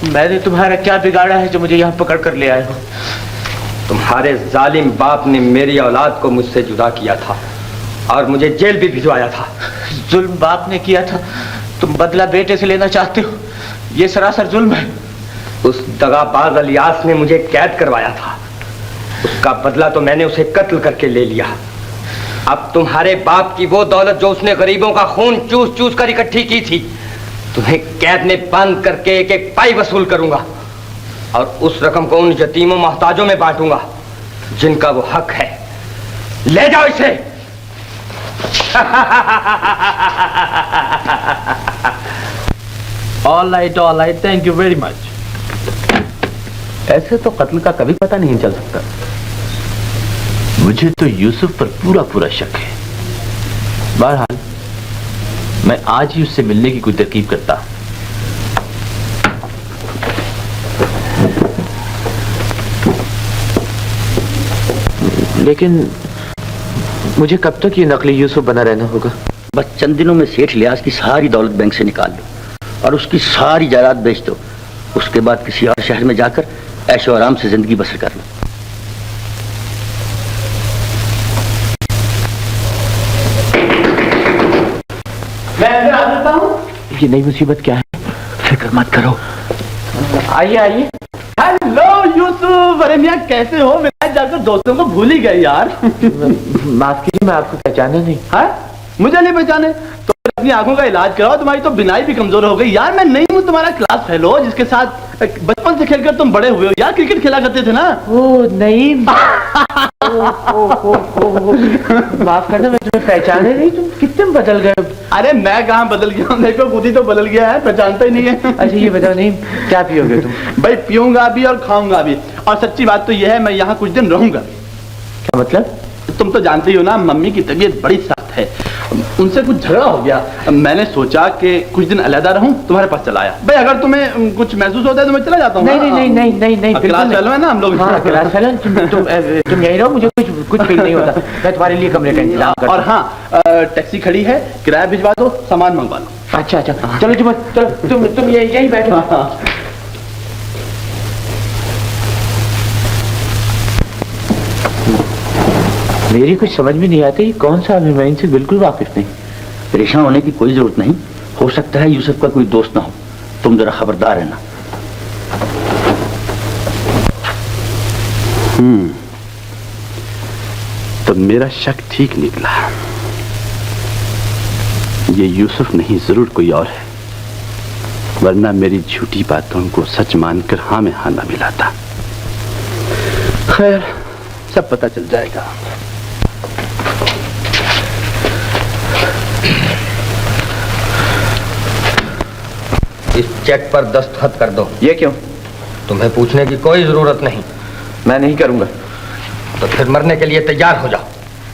मैंने तुम्हारा क्या बिगाड़ा है जो मुझे यहाँ पकड़ कर ले आए हो? तुम्हारे जालिम बाप ने मेरी औलाद को मुझसे जुदा किया था और मुझे जेल भी भिजवाया था। जुल्म बाप ने किया था, तुम बदला बेटे से लेना चाहते हो? ये सरासर जुल्म है। उस दगाबाज अलियास ने मुझे कैद करवाया था, उसका बदला तो मैंने उसे कत्ल करके ले लिया। अब तुम्हारे बाप की वो दौलत जो उसने गरीबों का खून चूस चूस कर इकट्ठी की थी, तुम्हें कैद में बंद करके एक एक पाई वसूल करूंगा और उस रकम को उन यतीमों मोहताजों में बांटूंगा जिनका वो हक है। ले जाओ इसे। All right, thank you very much. ऐसे तो कत्ल का कभी पता नहीं चल सकता। मुझे तो यूसुफ पर पूरा पूरा शक है। बहरहाल मैं आज ही उससे मिलने की कोई तरकीब करता। लेकिन मुझे कब तक ये नकली यूसुफ बना रहना होगा? बस चंद दिनों में सेठ लियाज की सारी दौलत बैंक से निकाल लो और उसकी सारी जायदाद बेच दो। उसके बाद किसी और शहर में जाकर ऐशो आराम से जिंदगी बसर कर लो। मैं अंदर आ सकता हूँ? ये नई मुसीबत क्या है? फिक्र मत करो। आइए आइए। हेलो यूसुफ, अरे मियां कैसे हो? विलायत जाकर दोस्तों को भूल ही गए यार। माफ कीजिए, मैं आपको पहचाना नहीं। हाँ, मुझे नहीं पहचाने तो अपनी आंखों का इलाज कराओ, तुम्हारी तो बिनाई भी कमजोर हो गई यार। मैं नहीं हूँ तुम्हारा क्लास फेलो जिसके साथ बचपन से खेलकर तुम बड़े हुए हो यार। क्रिकेट खेला करते थे ना। ओ नहीं। माफ करना, मैं तुम्हें पहचाने नहीं। तुम कितने बदल गए। अरे मैं कहाँ बदल गया हूँ, देखो खुद ही तो बदल गया है, पहचानता ही नहीं है। अच्छा ये बताओ नहीं, क्या पियोगे तुम? भाई पीऊंगा भी और खाऊंगा भी, और सच्ची बात तो यह है मैं यहाँ कुछ दिन रहूंगा। क्या मतलब? तुम तो जानते ही हो ना, मम्मी की तबीयत बड़ी सख्त है, उनसे कुछ झगड़ा हो गया। मैंने सोचा कि कुछ दिन अलहदा रहूं, तुम्हारे पास चला आया। भाई अगर तुम्हें कुछ महसूस होता है तो मैं चला जाता हूँ। नहीं, क्लास फेलो है ना हम लोग। हाँ, क्लास फेलो। तुम यहीं रहो, मुझे कुछ फील नहीं होता। मैं तुम्हारे लिए कमरे का इंतजाम करता हूं। और हाँ, टैक्सी खड़ी है, किराया भिजवा दो, सामान मंगवा लो। अच्छा चलो चलो, तुम यहीं बैठो। मेरी कुछ समझ में नहीं आती, कौन सा आदमी? मैं इनसे बिल्कुल वाकिफ नहीं। परेशान होने की कोई जरूरत नहीं, हो सकता है यूसुफ का कोई दोस्त ना हो, तुम जरा खबरदार रहना। तो मेरा शक ठीक निकला, ये यूसुफ नहीं जरूर कोई और है, वरना मेरी झूठी बातों को सच मानकर हाँ में हाँ ना मिलाता। खैर सब पता चल जाएगा। इस चेक पर दस्तखत कर दो। ये क्यों? तुम्हें पूछने की कोई जरूरत नहीं। मैं नहीं करूंगा। तो फिर मरने के लिए तैयार हो जाओ।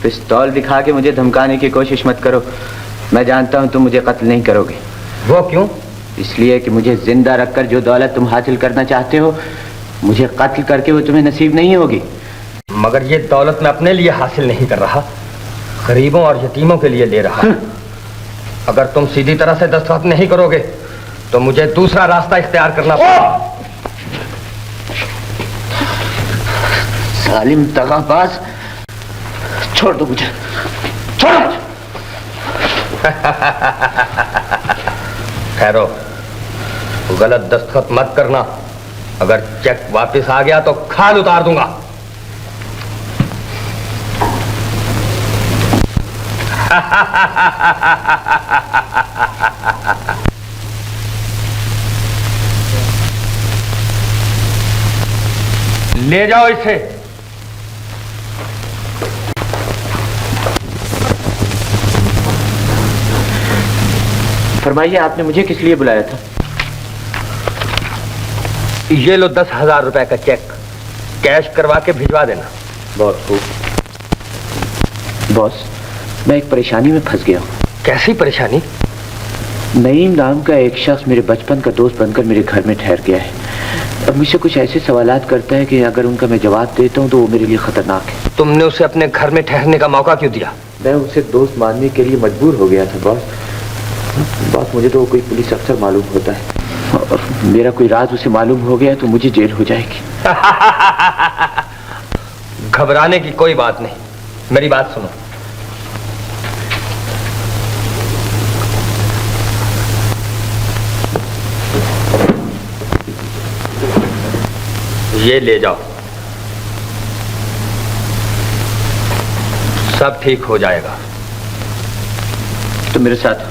पिस्तौल दिखा के मुझे धमकाने की कोशिश मत करो। मैं जानता हूं तुम मुझे कत्ल नहीं करोगे। वो क्यों? इसलिए कि मुझे जिंदा रखकर जो दौलत तुम हासिल करना चाहते हो, मुझे कत्ल करके वो तुम्हें नसीब नहीं होगी। मगर ये दौलत मैं अपने लिए हासिल नहीं कर रहा, गरीबों और यतीमों के लिए ले रहा। अगर तुम सीधी तरह से दस्तखत नहीं करोगे तो मुझे दूसरा रास्ता इख्तियार करना पड़ेगा। जालिम दगाबाज, छोड़ दो मुझे, छोड़ो मुझे। ठहरो, गलत दस्तखत मत करना। अगर चेक वापस आ गया तो खाल उतार दूंगा। ले जाओ इसे। फरमाइए, आपने मुझे किस लिए बुलाया था? ये लो 10,000 रुपए का चेक, कैश करवा के भिजवा देना। बहुत खूब। बॉस, मैं एक परेशानी में फंस गया हूँ। कैसी परेशानी? नईम नाम का एक शख्स मेरे बचपन का दोस्त बनकर मेरे घर में ठहर गया है। अब मुझसे कुछ ऐसे सवालात करता है कि अगर उनका मैं जवाब देता हूँ तो वो मेरे लिए खतरनाक है। तुमने उसे अपने घर में ठहरने का मौका क्यों दिया? मैं उसे दोस्त मानने के लिए मजबूर हो गया था बॉस। मुझे तो वो कोई पुलिस अफसर मालूम होता है, और मेरा कोई राज उसे मालूम हो गया तो मुझे जेल हो जाएगी। घबराने की कोई बात नहीं, मेरी बात सुनो। ये ले जाओ, सब ठीक हो जाएगा। तो मेरे साथ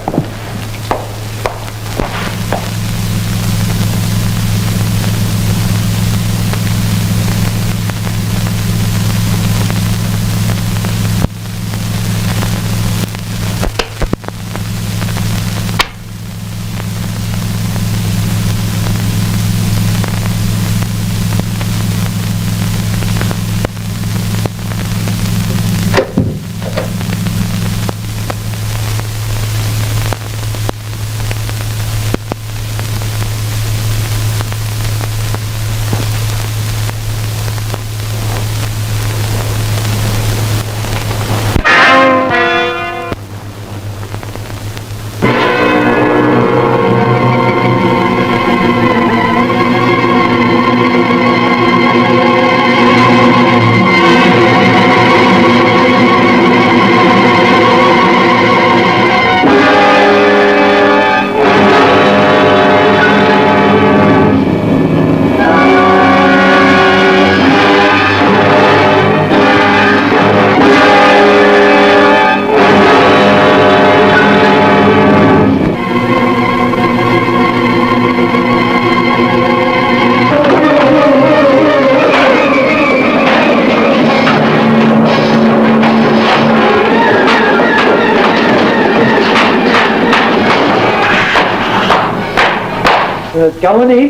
क्या हुआ नहीं?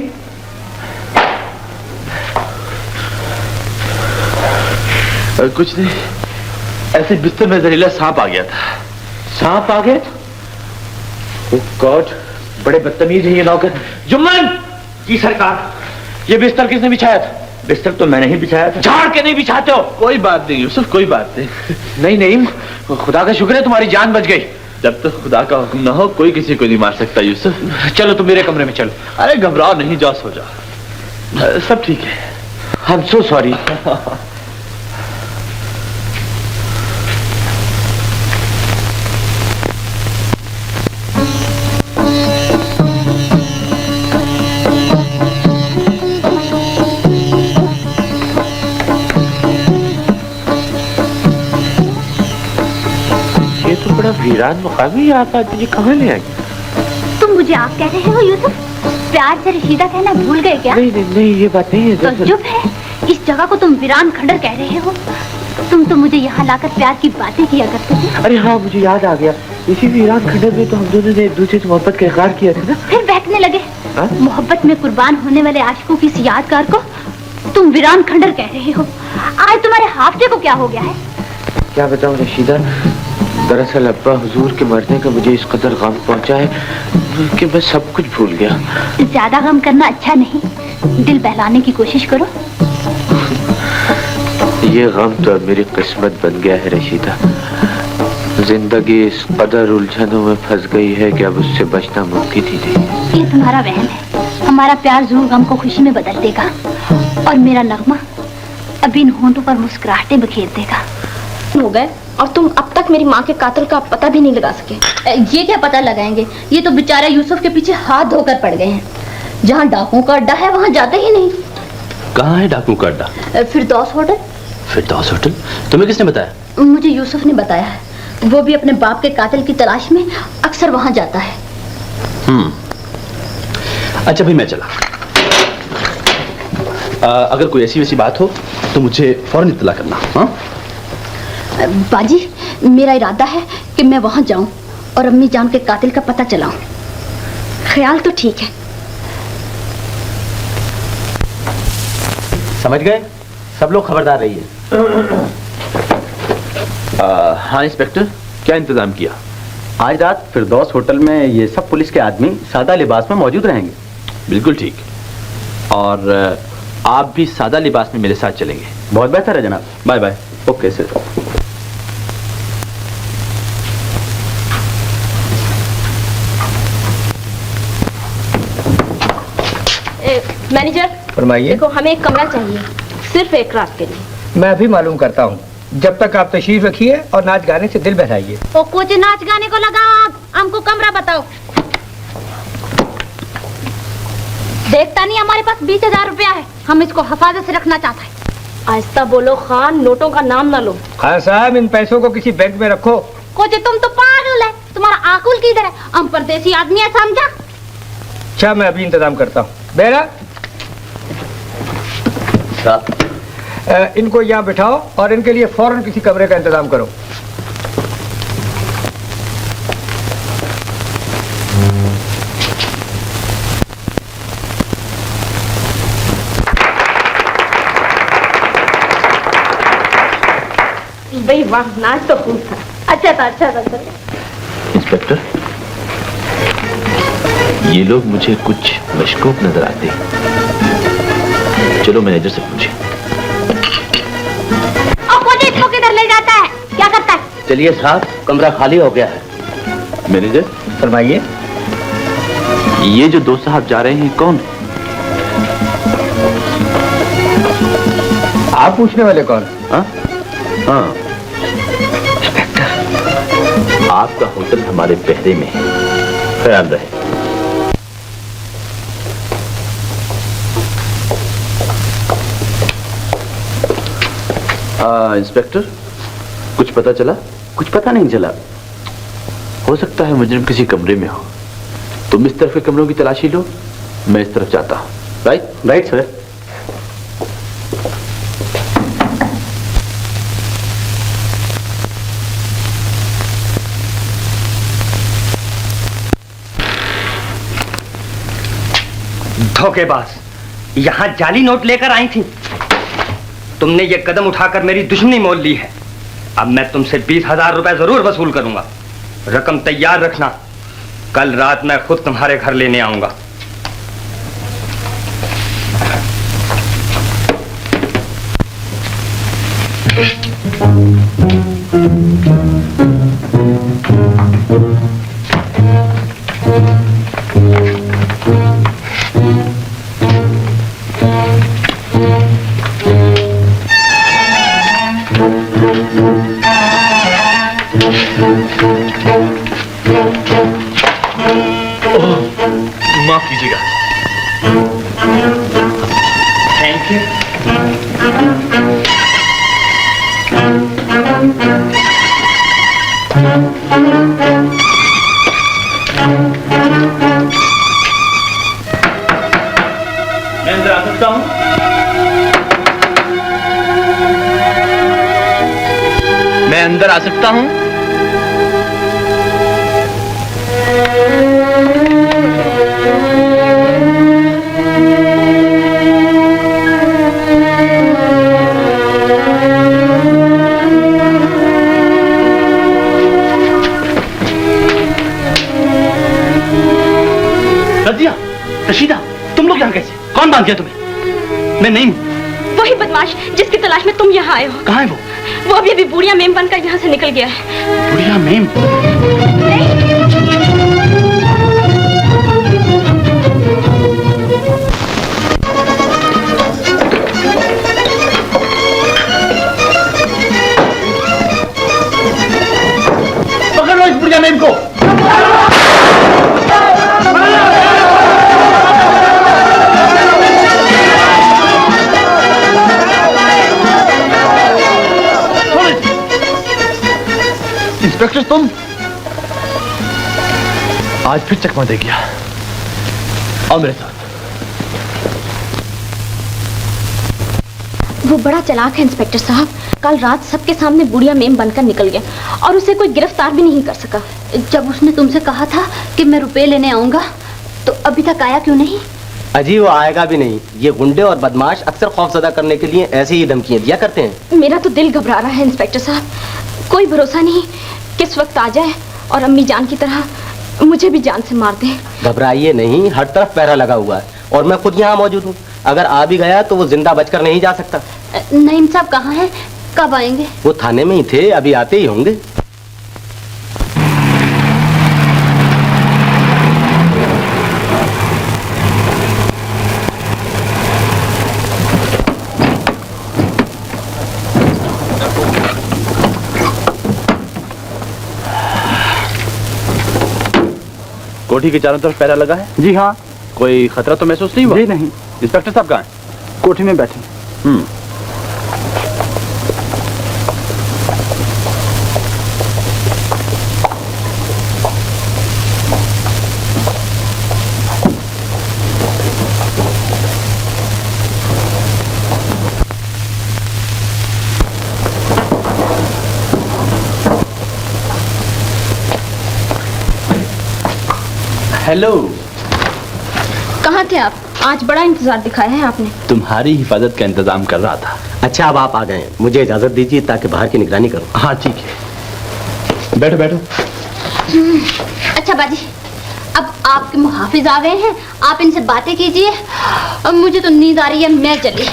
कुछ नहीं, ऐसे बिस्तर में जहरीला सांप आ गया था। सांप आ गया? ओह गॉड, बड़े बदतमीज है ये नौकर। जुम्मन! जी सरकार। ये बिस्तर किसने बिछाया था? बिस्तर तो मैंने ही बिछाया था। झाड़ के नहीं बिछाते हो? कोई बात नहीं यूसुफ, कोई बात नहीं। नहीं नहीं, खुदा का शुक्र है तुम्हारी जान बच गई। जब तक खुदा का हुक्म न हो कोई किसी को नहीं मार सकता यूसुफ। चलो तुम मेरे कमरे में चलो। अरे घबराओ नहीं, जाओ सो जाओ, सब ठीक है। I am so sorry. ये तो बड़ा वीरान मकाम है, आप आदमी कहाँ ले आई? तुम मुझे आप कह रहे हो यूसुफ? प्यार से रशीदा कहना भूल गए क्या? नहीं नहीं नहीं, ये बात नहीं है। तो चुप है, इस जगह को तुम वीरान खंडर कह रहे हो? तुम तो मुझे यहाँ लाकर प्यार की बातें किया करते थे। अरे हाँ, मुझे याद आ गया, इसी वीरान खंडर में तो हम दोनों ने एक दूसरे से मोहब्बत का इकरार किया था ना। फिर बहकने लगे। हाँ? मोहब्बत में कुर्बान होने वाले आशिकों की इस यादगार को तुम वीरान खंडर कह रहे हो। आज तुम्हारे हाफजे को क्या हो गया है? क्या बताऊं रशीदा, दरअसल अब्बा हुजूर के मरने का मुझे इस कदर गम पहुंचा है कि मैं सब कुछ भूल गया। ज्यादा गम करना अच्छा नहीं, दिल बहलाने की कोशिश करो। ये गम तो अब मेरी किस्मत बन गया है रशीदा। जिंदगी इस कदर उलझनों में फंस गई है कि अब उससे बचना मुमकिन ही नहीं। ये तुम्हारा वहम है। हमारा प्यार जरूर गम को खुशी में बदल देगा और मेरा नगमा अब इन होंठों पर मुस्कुराहटें बिखेर देगा। हो गए और तुम अब तक मेरी माँ के कातिल का पता भी नहीं लगा सके। ये क्या पता लगाएंगे? ये तो बेचारा यूसुफ के पीछे हाथ धोकर पड़ गए हैं। जहाँ डाकुओं का अड्डा है वहाँ जाते ही नहीं। कहाँ है डाकुओं का अड्डा? फिरदौस होटल। फिरदौस होटल? तुम्हें किसने बताया? मुझे यूसुफ ने बताया है। वो भी अपने बाप के कातिल की तलाश में अक्सर वहाँ जाता है। अच्छा भाई, मैं चला। अगर कोई ऐसी वैसी बात हो तो मुझे फौरन इत्तला करना। हाँ बाजी, मेरा इरादा है कि मैं वहां जाऊं और अम्मी जान के कातिल का पता चलाऊं। ख्याल तो ठीक है। समझ गए? सब लोग खबरदार रहिए। हाँ इंस्पेक्टर, क्या इंतजाम किया? आज रात फिरदौस होटल में ये सब पुलिस के आदमी सादा लिबास में मौजूद रहेंगे। बिल्कुल ठीक। और आप भी सादा लिबास में मेरे साथ चलेंगे। बहुत बेहतर है जनाब। Bye bye. Okay sir. Manager फरमाइए। देखो, हमें एक कमरा चाहिए, सिर्फ एक रात के लिए। मैं अभी मालूम करता हूँ। जब तक आप तशरीफ रखिए और नाच गाने से दिल बहलाइए। ओ कुछ नाच गाने को लगाओ, आप हमको कमरा बताओ। देखता नहीं हमारे पास 20,000 रुपया है, हम इसको हिफाजत से रखना चाहते हैं। आहिस्ता बोलो खान, नोटों का नाम ना लो। खान साहब, इन पैसों को किसी बैंक में रखो। कुछ तुम तो पागल है, तुम्हारा आकुल किधर है? हम परदेसी आदमी है, समझा? अच्छा, मैं अभी इंतजाम करता हूँ। बेरा, इनको यहाँ बिठाओ और इनके लिए फौरन किसी कमरे का इंतजाम करो। भाई वाह, नाच तो खूब था। अच्छा था, अच्छा था सर। इंस्पेक्टर, ये लोग मुझे कुछ मशकूक नजर आते हैं। चलो मैनेजर से पूछे। इसको किधर ले जाता है? क्या करता है? चलिए साहब, कमरा खाली हो गया है। मैनेजर फरमाइए। ये जो दो साहब जा रहे हैं कौन? आप पूछने वाले कौन? हाँ हाँ, आपका होटल हमारे पहरे में है, ख्याल रहे। इंस्पेक्टर, कुछ पता चला? कुछ पता नहीं चला। हो सकता है मुजरिम किसी कमरे में हो। तुम इस तरफ के कमरों की तलाशी लो, मैं इस तरफ जाता हूँ। राइट? Right sir. धोखेबाज, यहाँ जाली नोट लेकर आई थी। तुमने ये कदम उठाकर मेरी दुश्मनी मोल ली है। अब मैं तुमसे 20,000 रुपए जरूर वसूल करूंगा। रकम तैयार रखना, कल रात मैं खुद तुम्हारे घर लेने आऊंगा। माफ कीजिएगा। Thank you. मैं अंदर आ सकता हूं? मैं अंदर आ सकता हूं? रजिया, रशीदा, तुम लोग यहाँ कैसे? कौन बांध दिया तुम्हें? मैं नहीं हूँ। वही बदमाश जिसकी तलाश में तुम यहाँ आए हो। कहाँ है वो? वो अभी बुढ़िया मेम बनकर यहाँ से निकल गया है। बुढ़िया मेम? पकड़ लो इस बुढ़िया मेम को। इंस्पेक्टर, तुम आज फिर चकमा दे गया। आओ मेरे साथ। वो बड़ा चालाक है इंस्पेक्टर साहब। कल रात सबके सामने बुढ़िया मेम बनकर निकल गया और उसे कोई गिरफ्तार भी नहीं कर सका। जब उसने तुमसे कहा था कि मैं रुपए लेने आऊंगा, तो अभी तक आया क्यों नहीं? अजी वो आएगा भी नहीं। ये गुंडे और बदमाश अक्सर खौफजदा करने के लिए ऐसी ही धमकियां दिया करते हैं। मेरा तो दिल घबरा रहा है इंस्पेक्टर साहब। कोई भरोसा नहीं किस वक्त आ जाए और अम्मी जान की तरह मुझे भी जान से मार दे। घबराइए नहीं, हर तरफ पहरा लगा हुआ है और मैं खुद यहाँ मौजूद हूँ। अगर आ भी गया तो वो जिंदा बचकर नहीं जा सकता। नईम साहब कहाँ हैं? कब आएंगे? वो थाने में ही थे, अभी आते ही होंगे। कोठी के चारों तरफ पहरा लगा है? जी हाँ। कोई खतरा तो महसूस नहीं हुआ? जी नहीं। इंस्पेक्टर साहब कहाँ हैं? कोठी में बैठे। हेलो। कहाँ थे आप? आज बड़ा इंतजार दिखाया है आपने। तुम्हारी हिफाजत का इंतजाम कर रहा था। अच्छा अब आप आ गए, मुझे इजाजत दीजिए ताकि बाहर की निगरानी करूं। हाँ ठीक है, बैठो बैठो। अच्छा बाजी, अब आपके मुहाफिज आ गए हैं, आप इनसे बातें कीजिए। अब मुझे तो नींद आ रही है, मैं चली।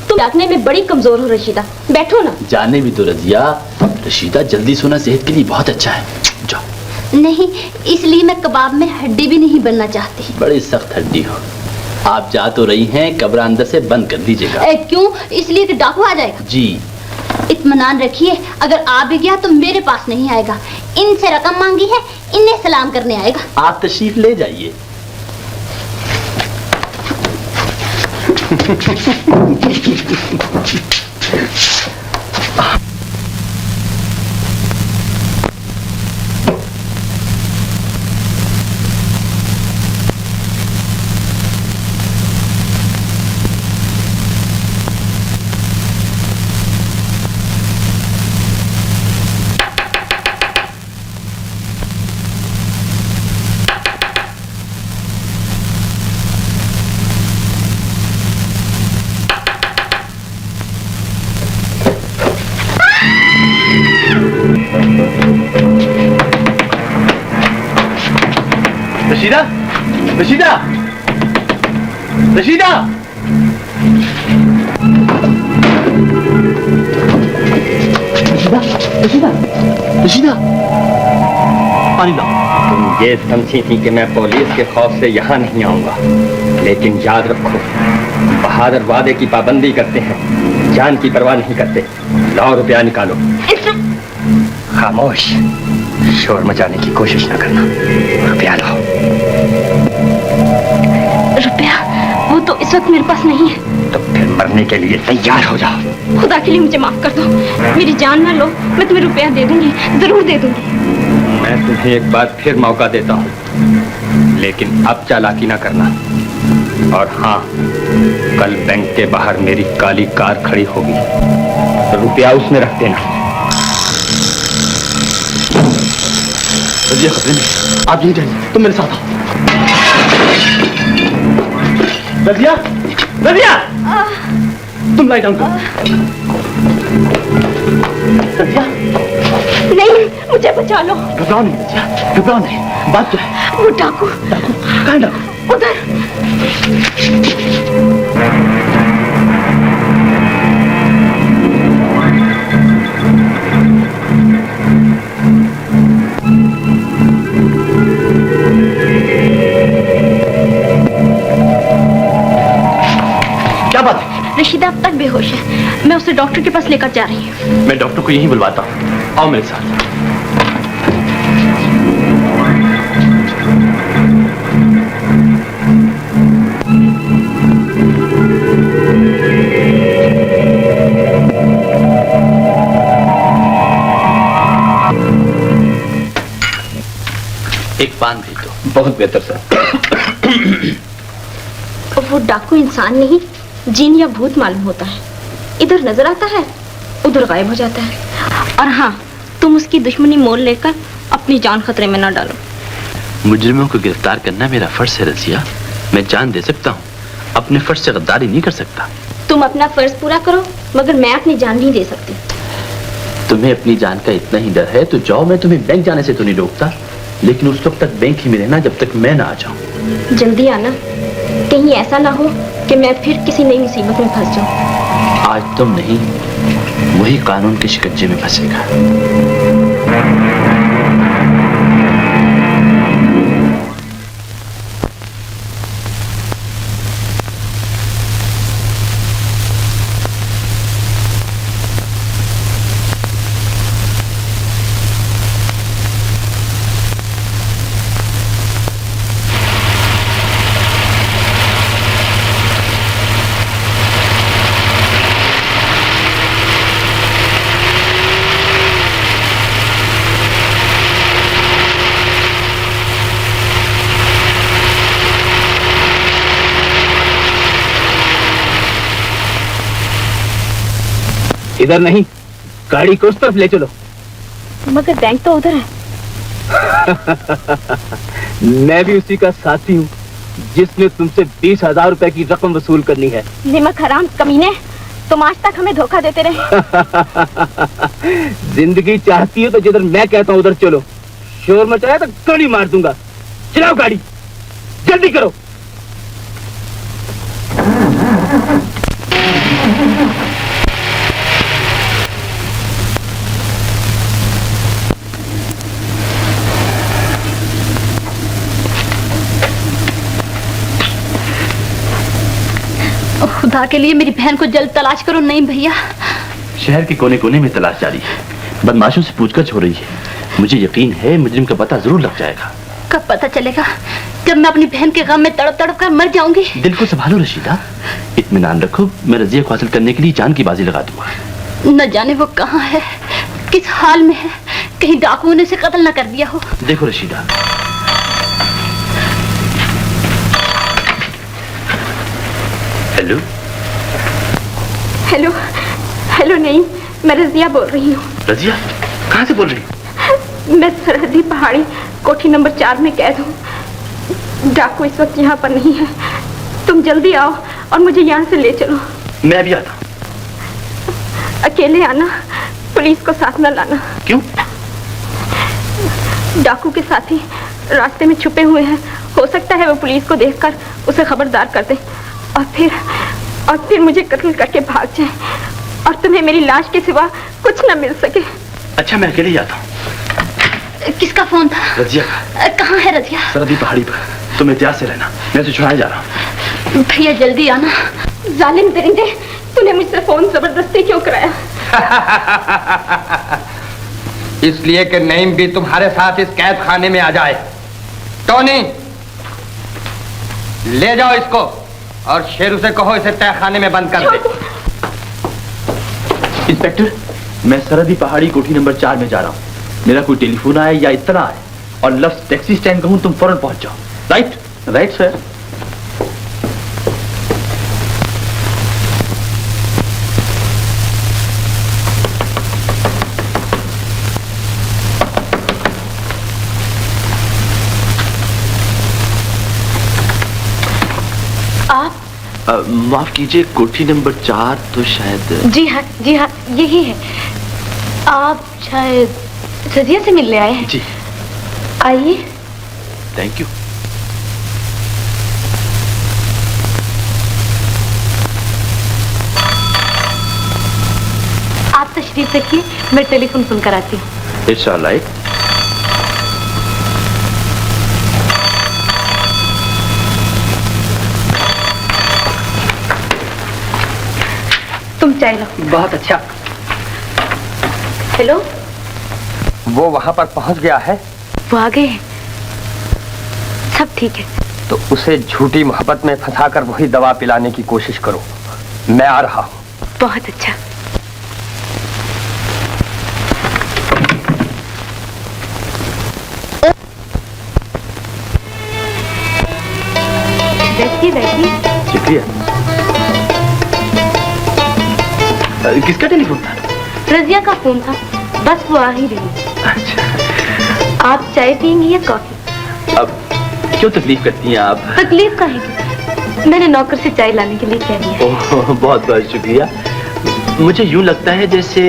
तुम जागने में बड़ी कमजोर हो रशीदा, बैठो ना। जाने भी तो रजिया, रशीदा जल्दी सोना सेहत के लिए बहुत अच्छा है। जाओ। नहीं, इसलिए मैं कबाब में हड्डी भी नहीं बनना चाहती। बड़ी सख्त हड्डी हो। आप जा तो रही हैं, कब्र अंदर से बंद कर दीजिएगा। क्यों? इसलिए कि डाकू आ जाएगा। जी। इत्मीनान रखिए, अगर आ भी गया तो मेरे पास नहीं आएगा। इनसे रकम मांगी है, इन्हें सलाम करने आएगा। आप तशरीफ ले जाइए। रशीदा, रशीदा, रशीदा। रशीदा, रशीदा, रशीदा, पानी लाओ। तुम ये समझी थी कि मैं पुलिस के खौफ से यहाँ नहीं आऊंगा, लेकिन याद रखो, बहादुर वादे की पाबंदी करते हैं, जान की परवाह नहीं करते। लाओ रुपया निकालो। खामोश, शोर मचाने की कोशिश न करना। रुपया लाओ। रुपया? वो तो इस वक्त मेरे पास नहीं है। तो फिर मरने के लिए तैयार हो जाओ। खुदा के लिए मुझे माफ कर दो, मेरी जान ना लो, मैं तुम्हें रुपया दे दूंगी, जरूर दे दूंगी। मैं तुम्हें एक बार फिर मौका देता हूँ, लेकिन अब चालाकी ना करना। और हाँ, कल बैंक के बाहर मेरी काली कार खड़ी होगी, तो रुपया उसमें रख देना। रजिया खतरे में, आप यहीं जाइए, तुम मेरे साथ आओ। रजिया, रजिया, तुम लाई डाउन करो। रजिया, नहीं, मुझे बचा लो। घबराओ नहीं रजिया, घबराओ नहीं। बात क्या है? वो डाकू। डाकू? कहाँ डाकू? उधर। क्या बात है? रशीदा अब तक बेहोश है, मैं उसे डॉक्टर के पास लेकर जा रही हूँ। मैं डॉक्टर को यहीं बुलवाता हूँ, आओ मेरे साथ। एक पान भी दो। बहुत बेहतर सर। वो डाकू इंसान नहीं, जीन या भूत मालूम होता है। इधर नजर आता है, उधर गायब हो जाता है। और हाँ, तुम उसकी दुश्मनी मोल लेकर अपनी जान खतरे में न डालो। मुजरिमों को गिरफ्तार करना मेरा फर्ज है रजिया। मैं जान दे सकता हूँ, अपने फर्ज से गद्दारी नहीं कर सकता। तुम अपना फर्ज पूरा करो, मगर मैं अपनी जान नहीं दे सकती। तुम्हें अपनी जान का इतना ही डर है तो जाओ, मैं तुम्हें बैंक जाने से तो नहीं रोकता, लेकिन उस वक्त तक बैंक ही में रहना जब तक मैं ना आ जाऊं। जल्दी आना, कहीं ऐसा ना हो कि मैं फिर किसी नई मुसीबत में फंस जाऊं। आज तुम नहीं, वही कानून के शिकंजे में फंसेगा। इधर नहीं, गाड़ी को उस तरफ ले चलो। मगर बैंक तो उधर है। मैं भी उसी का साथी हूँ जिसने तुमसे 20,000 रुपए की रकम वसूल करनी है। निमक हराम कमीने, तुम आज तक हमें धोखा देते रहे। जिंदगी चाहती है तो जिधर मैं कहता हूँ उधर चलो, शोर मचाया तो गोली मार दूंगा। चलाओ गाड़ी, जल्दी करो। खुदा के लिए मेरी बहन को जल्द तलाश करो। नहीं भैया, शहर के कोने कोने में तलाश जारी है, बदमाशों से पूछताछ हो रही है। मुझे यकीन है मुजरिम का पता जरूर लग जाएगा। कब पता चलेगा? जब मैं अपनी बहन के गम में तड़प तड़प कर मर जाऊंगी। दिल को संभालो रशीदा, इत्मीनान रखो। मैं रजिया को हासिल करने के लिए जान की बाजी लगा दूंगा। न जाने वो कहाँ है, किस हाल में है, कहीं डाकुओं ने उसे कत्ल न कर दिया हो। देखो रशीदा, हेलो हेलो हेलो। नहीं, मैं रजिया बोल रही हूँ। रजिया, कहाँ से बोल रही? मैं सरहदी पहाड़ी कोठी नंबर 4 में कैद हूँ। डाकू इस वक्त यहाँ पर नहीं है। तुम जल्दी आओ और मुझे यहाँ से ले चलो। मैं भी आता हूँ। अकेले आना, पुलिस को साथ न लाना। क्यों? डाकू के साथी रास्ते में छुपे हुए हैं हो सकता है वो पुलिस को देखकर उसे खबरदार कर दे और फिर मुझे कत्ल करके भाग जाए और तुम्हें मेरी लाश के सिवा कुछ न मिल सके। अच्छा मैं अकेले जाता हूँ। किसका फोन था? रजिया का। कहाँ है रजिया? सरहदी पहाड़ी पर। तुम एहतियात से रहना, मैं उसे छुड़ाने जा रहा हूँ। भैया जल्दी आना। जालिम दरिंदे, तूने मुझसे फोन जबरदस्ती क्यों कराया? इसलिए कि नईम भी तुम्हारे साथ इस कैद खाने में आ जाए। टोनी, ले जाओ इसको और शेरू से कहो इसे तय खाने में बंद कर दे। इंस्पेक्टर, मैं सरहदी पहाड़ी कोठी नंबर 4 में जा रहा हूँ। मेरा कोई टेलीफोन आए या इतना आए और लफ्ज टैक्सी स्टैंड कहूँ, तुम फौरन पहुंच जाओ। राइट? Right sir. माफ कीजिए, कोठी नंबर 4 तो शायद। जी हाँ यही है। आप शायद रजिया से मिलने आए हैं? जी। आइए। Thank you. आप तशरीफ रखिए, मैं टेलीफोन सुनकर आती हूँ। It's alright. तुम चाय लो। बहुत अच्छा। हेलो। वो वहां पर पहुंच गया है? वो आ गए हैं, सब ठीक है। तो उसे झूठी मोहब्बत में फंसाकर वही दवा पिलाने की कोशिश करो। मैं आ रहा हूं। बहुत अच्छा। बैठिए। शुक्रिया। किसका टेलीफोन था? रजिया का फोन था, बस वो आ ही रही। अच्छा। आप चाय पियेंगी या कॉफी? अब क्यों तकलीफ करती हैं आप? तकलीफ का है, मैंने नौकर से चाय लाने के लिए कह दिया। ओह, बहुत बहुत शुक्रिया। मुझे यूं लगता है जैसे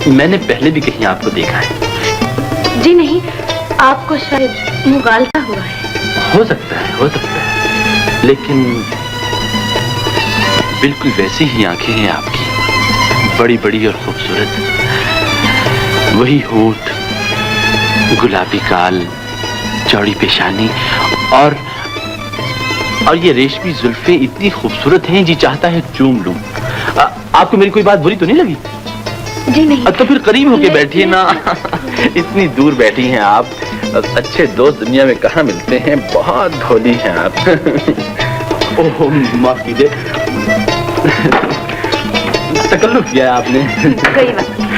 मैंने पहले भी कहीं आपको देखा है। जी नहीं, आपको शायद मुगालता हुआ है। हो सकता है, लेकिन बिल्कुल वैसी ही आंखें हैं आपकी, बड़ी बड़ी और खूबसूरत। वही होठ, गुलाबी गाल, चौड़ी पेशानी और ये रेशमी जुल्फें इतनी खूबसूरत हैं, जी चाहता है चूम लूं। आपको मेरी कोई बात बुरी तो नहीं लगी? जी नहीं। तो फिर करीब होके बैठिए ना। इतनी दूर बैठी हैं आप। अच्छे दोस्त दुनिया में कहाँ मिलते हैं, बहुत भोली हैं आप। ओह माफ कीजिए, तकल्लुफ किया है आपने। कोई बात नहीं।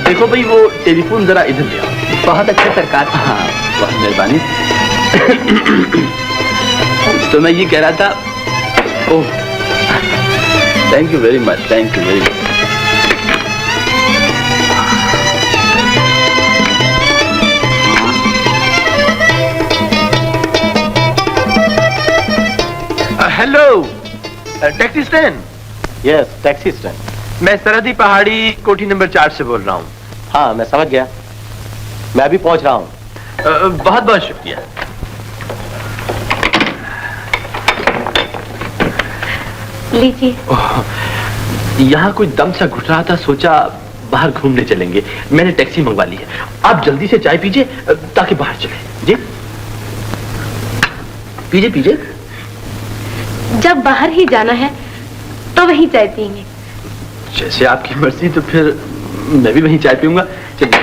देखो भाई, वो टेलीफोन जरा इधर ले आओ। बहुत अच्छे सरकार। हाँ, बहुत मेहरबानी। तो मैं ये कह रहा था। Oh, thank you very much, thank you very much. Hello, taxi stand? Yes, taxi stand. मैं सरहदी पहाड़ी कोठी नंबर 4 से बोल रहा हूँ। हाँ, मैं समझ गया, मैं अभी पहुंच रहा हूँ। बहुत बहुत शुक्रिया। लीजिए। यहाँ कोई दम सा घुट रहा था, सोचा बाहर घूमने चलेंगे। मैंने टैक्सी मंगवा ली है। आप जल्दी से चाय पीजिए ताकि बाहर चले। जी पीजिए पीजिए। जब बाहर ही जाना है तो वहीं चाय पियेंगे। जैसे आपकी मर्जी, तो फिर मैं भी वहीं चाय पीऊंगा। चलिए।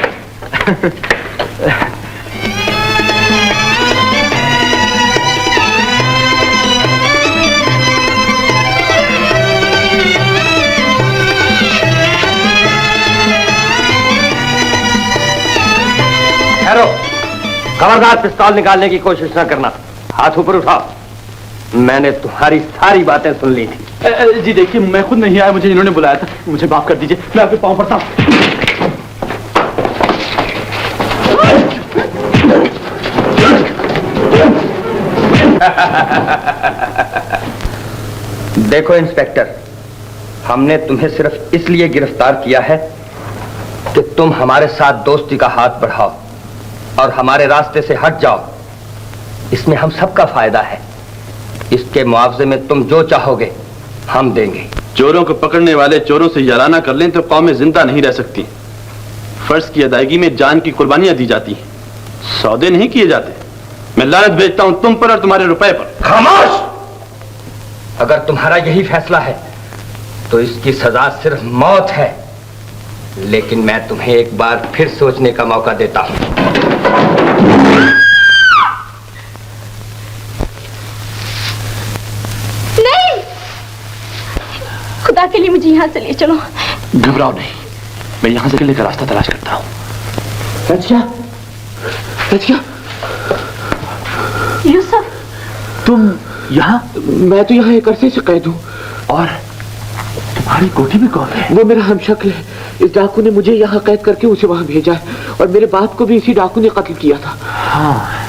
ठहरो, खबरदार पिस्तौल निकालने की कोशिश न करना। हाथ ऊपर उठाओ। मैंने तुम्हारी सारी बातें सुन ली थी। जी देखिए, मैं खुद नहीं आया, मुझे इन्होंने बुलाया था। मुझे माफ कर दीजिए, मैं आपके पांव पड़ता हूँ। देखो इंस्पेक्टर, हमने तुम्हें सिर्फ इसलिए गिरफ्तार किया है कि तुम हमारे साथ दोस्ती का हाथ बढ़ाओ और हमारे रास्ते से हट जाओ, इसमें हम सबका फायदा है। इसके मुआवजे में तुम जो चाहोगे हम देंगे। चोरों को पकड़ने वाले चोरों से याराना कर लें तो कौमें जिंदा नहीं रह सकती। फर्ज की अदायगी में जान की कुर्बानियां दी जाती हैं, सौदे नहीं किए जाते। मैं लानत भेजता हूं तुम पर और तुम्हारे रुपए पर। खामोश! अगर तुम्हारा यही फैसला है तो इसकी सजा सिर्फ मौत है, लेकिन मैं तुम्हें एक बार फिर सोचने का मौका देता हूं। नहीं, खुदा के लिए मुझे यहाँ से ले चलो। घबराओ नहीं, मैं यहां से निकलने का रास्ता तलाश करता हूं। रजिया, यूसुफ, तुम यहाँ? मैं तो यहाँ एक अरसे से कैद हूँ। और तुम्हारी कोठी में कौन है? वो मेरा हमशक्ल है। इस डाकू ने मुझे यहाँ कैद करके उसे वहां भेजा है, और मेरे बाप को भी इसी डाकू ने कत्ल किया था। हाँ।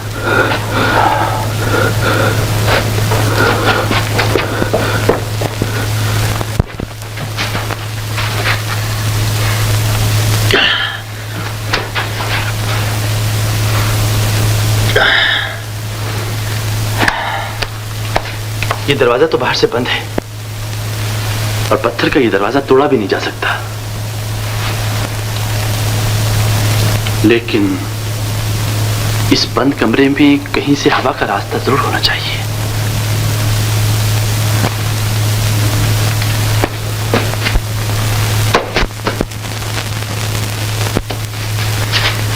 ये दरवाजा तो बाहर से बंद है और पत्थर का ये दरवाजा तोड़ा भी नहीं जा सकता, लेकिन इस बंद कमरे में कहीं से हवा का रास्ता जरूर होना चाहिए।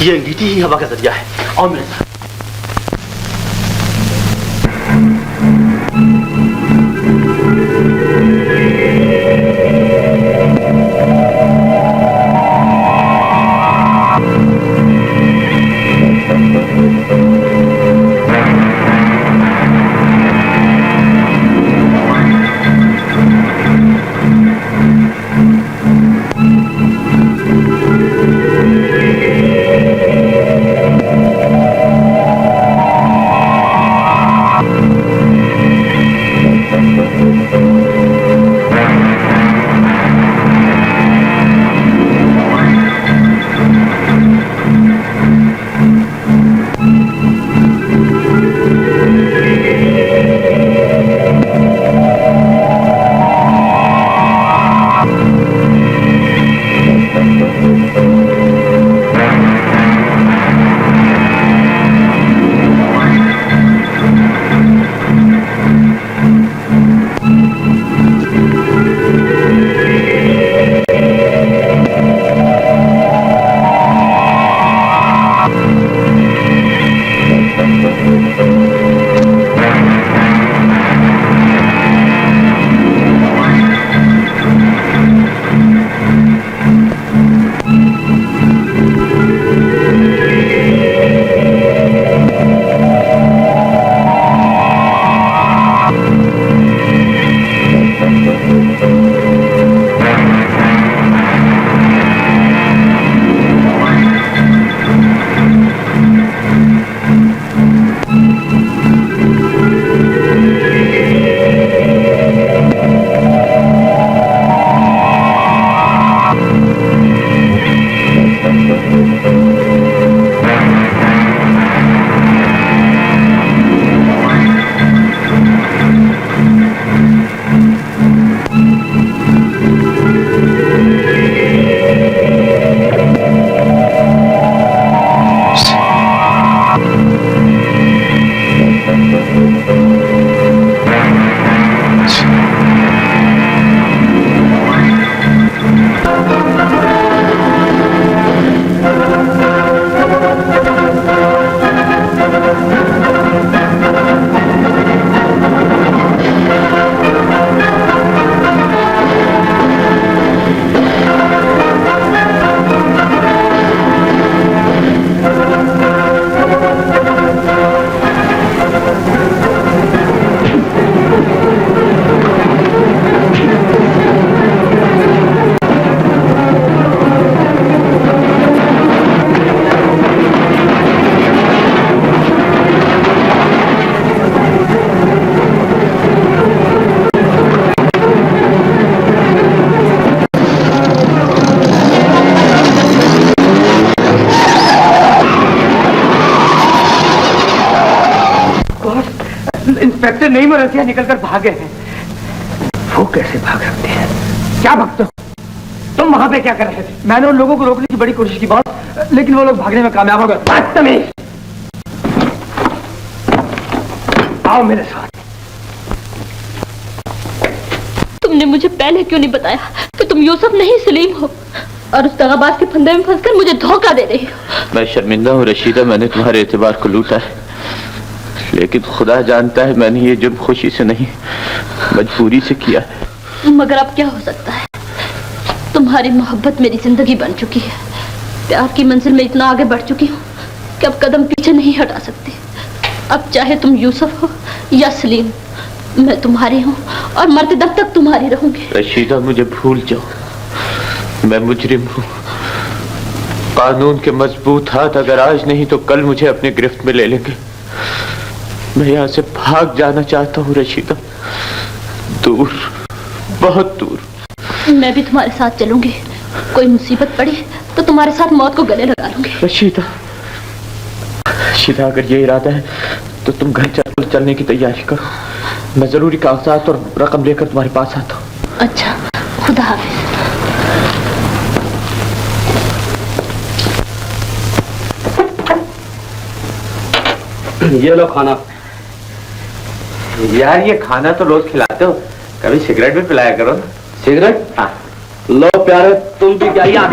ये अंगीठी ही हवा का जरिया है। और मेरे साथ इंस्पेक्टर नईम और रसिया निकलकर भागे हैं। वो कैसे भाग सकते हैं? क्या भागते हो? तुम वहां पे क्या कर रहे थे? मैंने उन लोगों को रोकने की बड़ी कोशिश की बॉस, लेकिन वो लोग भागने में कामयाब हो गए। बदतमीज! आओ मेरे साथ। तुमने मुझे पहले क्यों नहीं बताया कि तुम यूसुफ नहीं सलीम हो, और उस दगाबाज के फंदे में फंसकर मुझे धोखा दे रही हो? मैं शर्मिंदा हूँ रशीदा, मैंने तुम्हारे एतबार को लूटा है, लेकिन खुदा जानता है मैंने ये जुर्म खुशी से नहीं मजबूरी से किया है। मगर अब क्या हो सकता है? तुम्हारी मोहब्बत मेरी जिंदगी बन चुकी है। प्यार की मंजिल में इतना आगे बढ़ चुकी हूँ कि अब कदम पीछे नहीं हटा सकती। अब चाहे तुम यूसुफ हो या सलीम, मैं तुम्हारी हूँ और मरते दम तक तुम्हारी रहूंगी। रशीदा मुझे भूल जाओ, मैं मुजरिम हूँ। कानून के मजबूत हाथ अगर आज नहीं तो कल मुझे अपने गिरफ्त में ले लेंगे। मैं यहाँ से भाग जाना चाहता हूँ रशीदा, दूर, बहुत दूर। मैं भी तुम्हारे साथ चलूंगी। कोई मुसीबत पड़ी तो तुम्हारे साथ मौत को गले लगा लूंगी। रशीदा, रशीदा अगर ये इरादा है तो तुम घर चलने की तैयारी करो। मैं जरूरी कागजात और रकम लेकर तुम्हारे पास आता हूँ। अच्छा, खुदा हाफिज। ये लो खाना। यार ये खाना तो रोज खिलाते हो, कभी सिगरेट भी पिलाया करो। सिगरेट? हाँ। लो प्यारे, तुम भी क्या याद?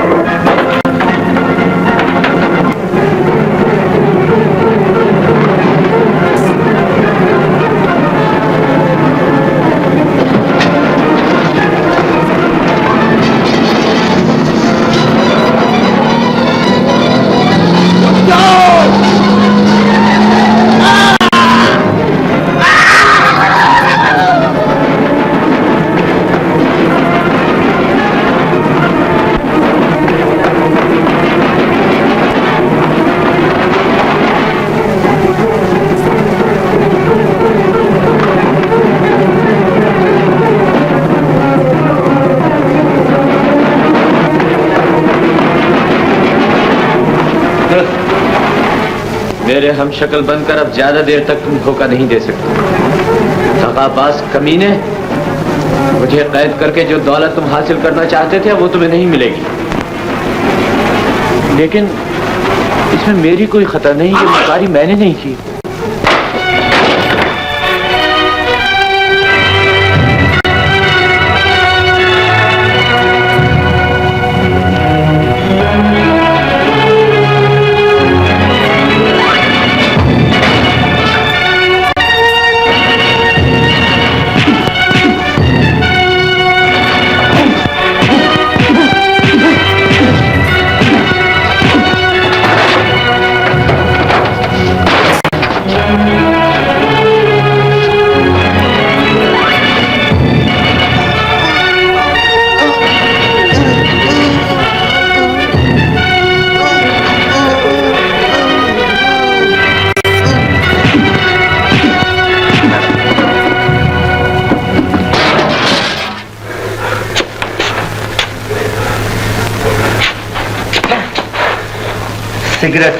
मेरे हम शक्ल बनकर अब ज्यादा देर तक तुम धोखा नहीं दे सकते। दगाबाज कमीने, मुझे कैद करके जो दौलत तुम हासिल करना चाहते थे वो तुम्हें नहीं मिलेगी। लेकिन इसमें मेरी कोई खता नहीं, ये मकारी मैंने नहीं की। सिगरेट।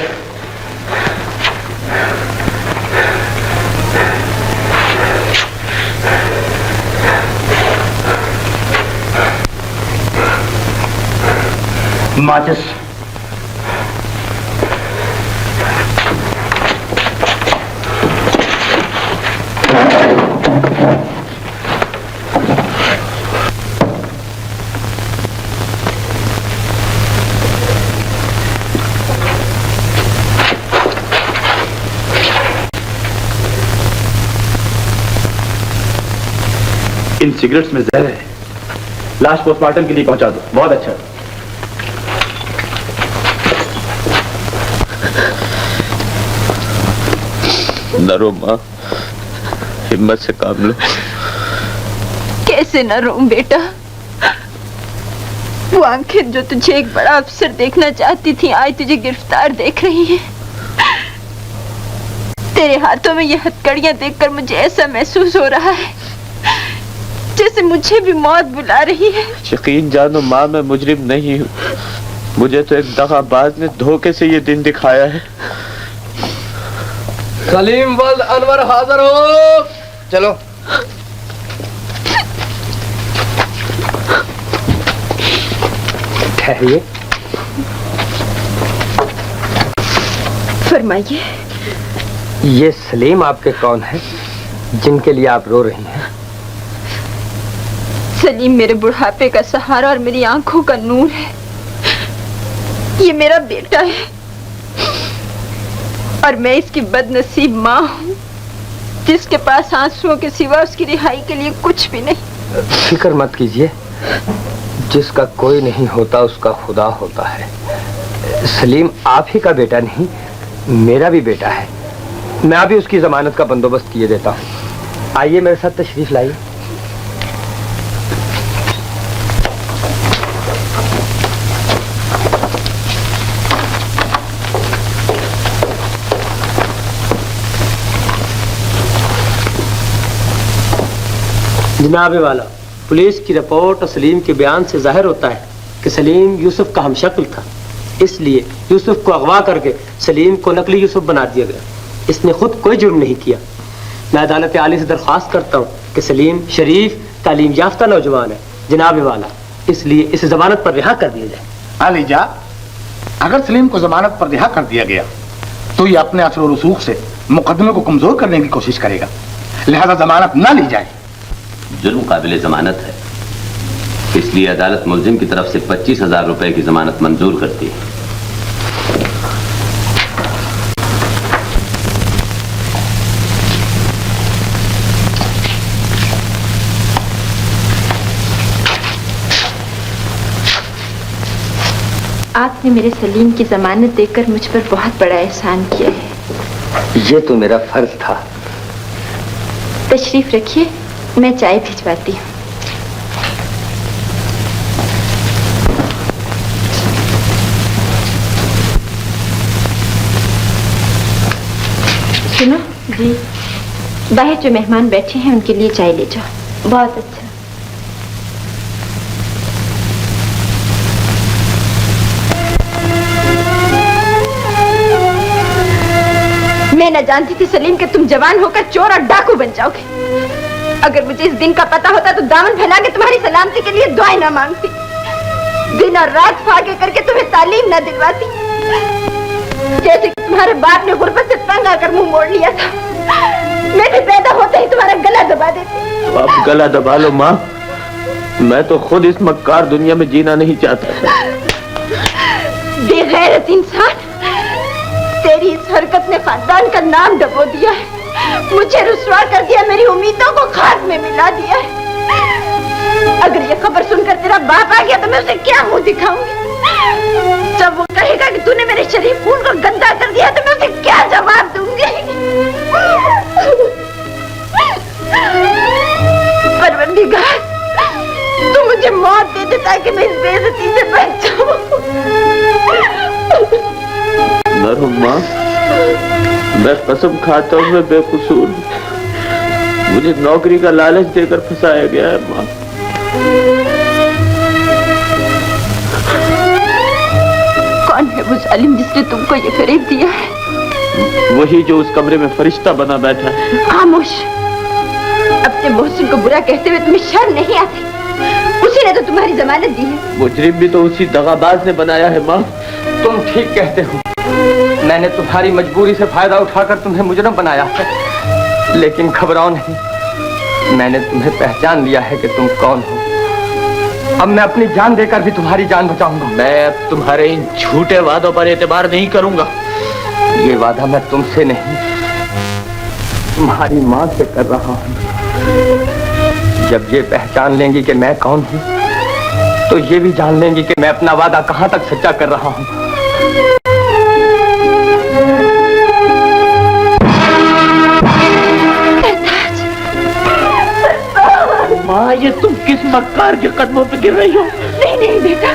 माचिस। इन सिगरेट्स में जहर है। लाश पोस्टमार्टम के लिए पहुंचा दो। बहुत अच्छा। न रो मां, हिम्मत से काम लो। कैसे न रो बेटा? वो आंखें जो तुझे एक बड़ा अफसर देखना चाहती थी आज तुझे गिरफ्तार देख रही है। तेरे हाथों में ये हथकड़ियां देखकर मुझे ऐसा महसूस हो रहा है जैसे मुझे भी मौत बुला रही है। यकीन जानो मां, मैं मुजरिम नहीं हूँ। मुझे तो एक दगाबाज ने धोखे से ये दिन दिखाया है। सलीम वल्द अनवर हाजिर हो। चलो। ठहरिए। फरमाइए। ये सलीम आपके कौन है जिनके लिए आप रो रही हैं? सलीम मेरे बुढ़ापे का सहारा और मेरी आंखों का नूर है। ये मेरा बेटा है और मैं इसकी बदनसीब माँ हूँ जिसके पास आंसुओं के सिवा उसकी रिहाई के लिए कुछ भी नहीं। फिक्र मत कीजिए, जिसका कोई नहीं होता उसका खुदा होता है। सलीम आप ही का बेटा नहीं, मेरा भी बेटा है। मैं अभी उसकी जमानत का बंदोबस्त किए देता हूँ। आइए मेरे साथ तशरीफ लाइए। जनाब वाला, पुलिस की रिपोर्ट और सलीम के बयान से जाहिर होता है कि सलीम यूसुफ का हमशक्ल था, इसलिए यूसुफ को अगवा करके सलीम को नकली यूसुफ बना दिया गया। इसने खुद कोई जुर्म नहीं किया। मैं अदालत आली से दरख्वास्त करता हूँ कि सलीम शरीफ तालीम याफ्ता नौजवान है जनाब वाला, इसलिए इसे जमानत पर रिहा कर दिया जाए। आलीजा, अगर सलीम को जमानत पर रिहा कर दिया गया तो ये अपने असर और रसूख से मुकदमे को कमजोर करने की कोशिश करेगा, लिहाजा जमानत न ली जाए। जुर्म काबिल जमानत है, इसलिए अदालत मुलजिम की तरफ से 25,000 रुपए की जमानत मंजूर करती है। आपने मेरे सलीम की जमानत देकर मुझ पर बहुत बड़ा एहसान किया है। ये तो मेरा फर्ज था। तशरीफ रखिए, मैं चाय भिजवाती हूँ। सुनो जी, बाहर जो मेहमान बैठे हैं उनके लिए चाय ले जाओ। बहुत अच्छा। मैं न जानती थी सलीम कि तुम जवान होकर चोर और डाकू बन जाओगे। अगर मुझे इस दिन का पता होता तो दामन फैला के तुम्हारी सलामती के लिए दुआएं न मांगती, दिन और रात फाके करके तुम्हें तालीम न दिलवाती, जैसे कि तुम्हारे बाप ने गुर्बत से तंग आकर मुंह मोड़ लिया था। मैं भी पैदा होते ही तुम्हारा गला दबा देती। तो आप गला दबा लो माँ, मैं तो खुद इस मक्कार दुनिया में जीना नहीं चाहता। बेगैरत इंसान, तेरी इस हरकत ने खानदान का नाम डबो दिया है, मुझे रुसवा कर दिया, मेरी उम्मीदों को खाक में मिला दिया है। अगर ये खबर सुनकर तेरा बाप आ गया तो मैं उसे क्या मुंह दिखाऊंगी? जब वो कहेगा कि तूने मेरे शरीफ खून को गंदा कर दिया तो मैं उसे क्या जवाब दूंगी? परवरदिगार, तू मुझे मौत दे दे ताकि मैं इस बेइज्जती से बच जाऊं। माँ, मैं कसम खाता हूँ मैं बेकसूर, मुझे नौकरी का लालच देकर फंसाया गया है माँ। कौन है वो जालिम जिसने तुमको ये फरेब दिया है? वही जो उस कमरे में फरिश्ता बना बैठा है। खामोश, अपने मोहसिन को बुरा कहते हुए तुम्हें शर्म नहीं आती? उसी ने तो तुम्हारी जमानत दी है। मुजरिम भी तो उसी दगाबाज ने बनाया है माँ। तुम ठीक कहते हो, मैंने तुम्हारी मजबूरी से फायदा उठाकर तुम्हें मुजरिम बनाया है, लेकिन घबराओ नहीं, मैंने तुम्हें पहचान लिया है कि तुम कौन हो। अब मैं अपनी जान देकर भी तुम्हारी जान बचाऊंगा। मैं अब तुम्हारे इन झूठे वादों पर एतबार नहीं करूंगा। ये वादा मैं तुमसे नहीं, तुम्हारी माँ से कर रहा हूँ। जब ये पहचान लेंगी कि मैं कौन हूँ, तो ये भी जान लेंगी कि मैं अपना वादा कहाँ तक सच्चा कर रहा हूँ। माँ, ये तुम किस मक्कार के कदमों पे गिर रही हो? नहीं नहीं बेटा,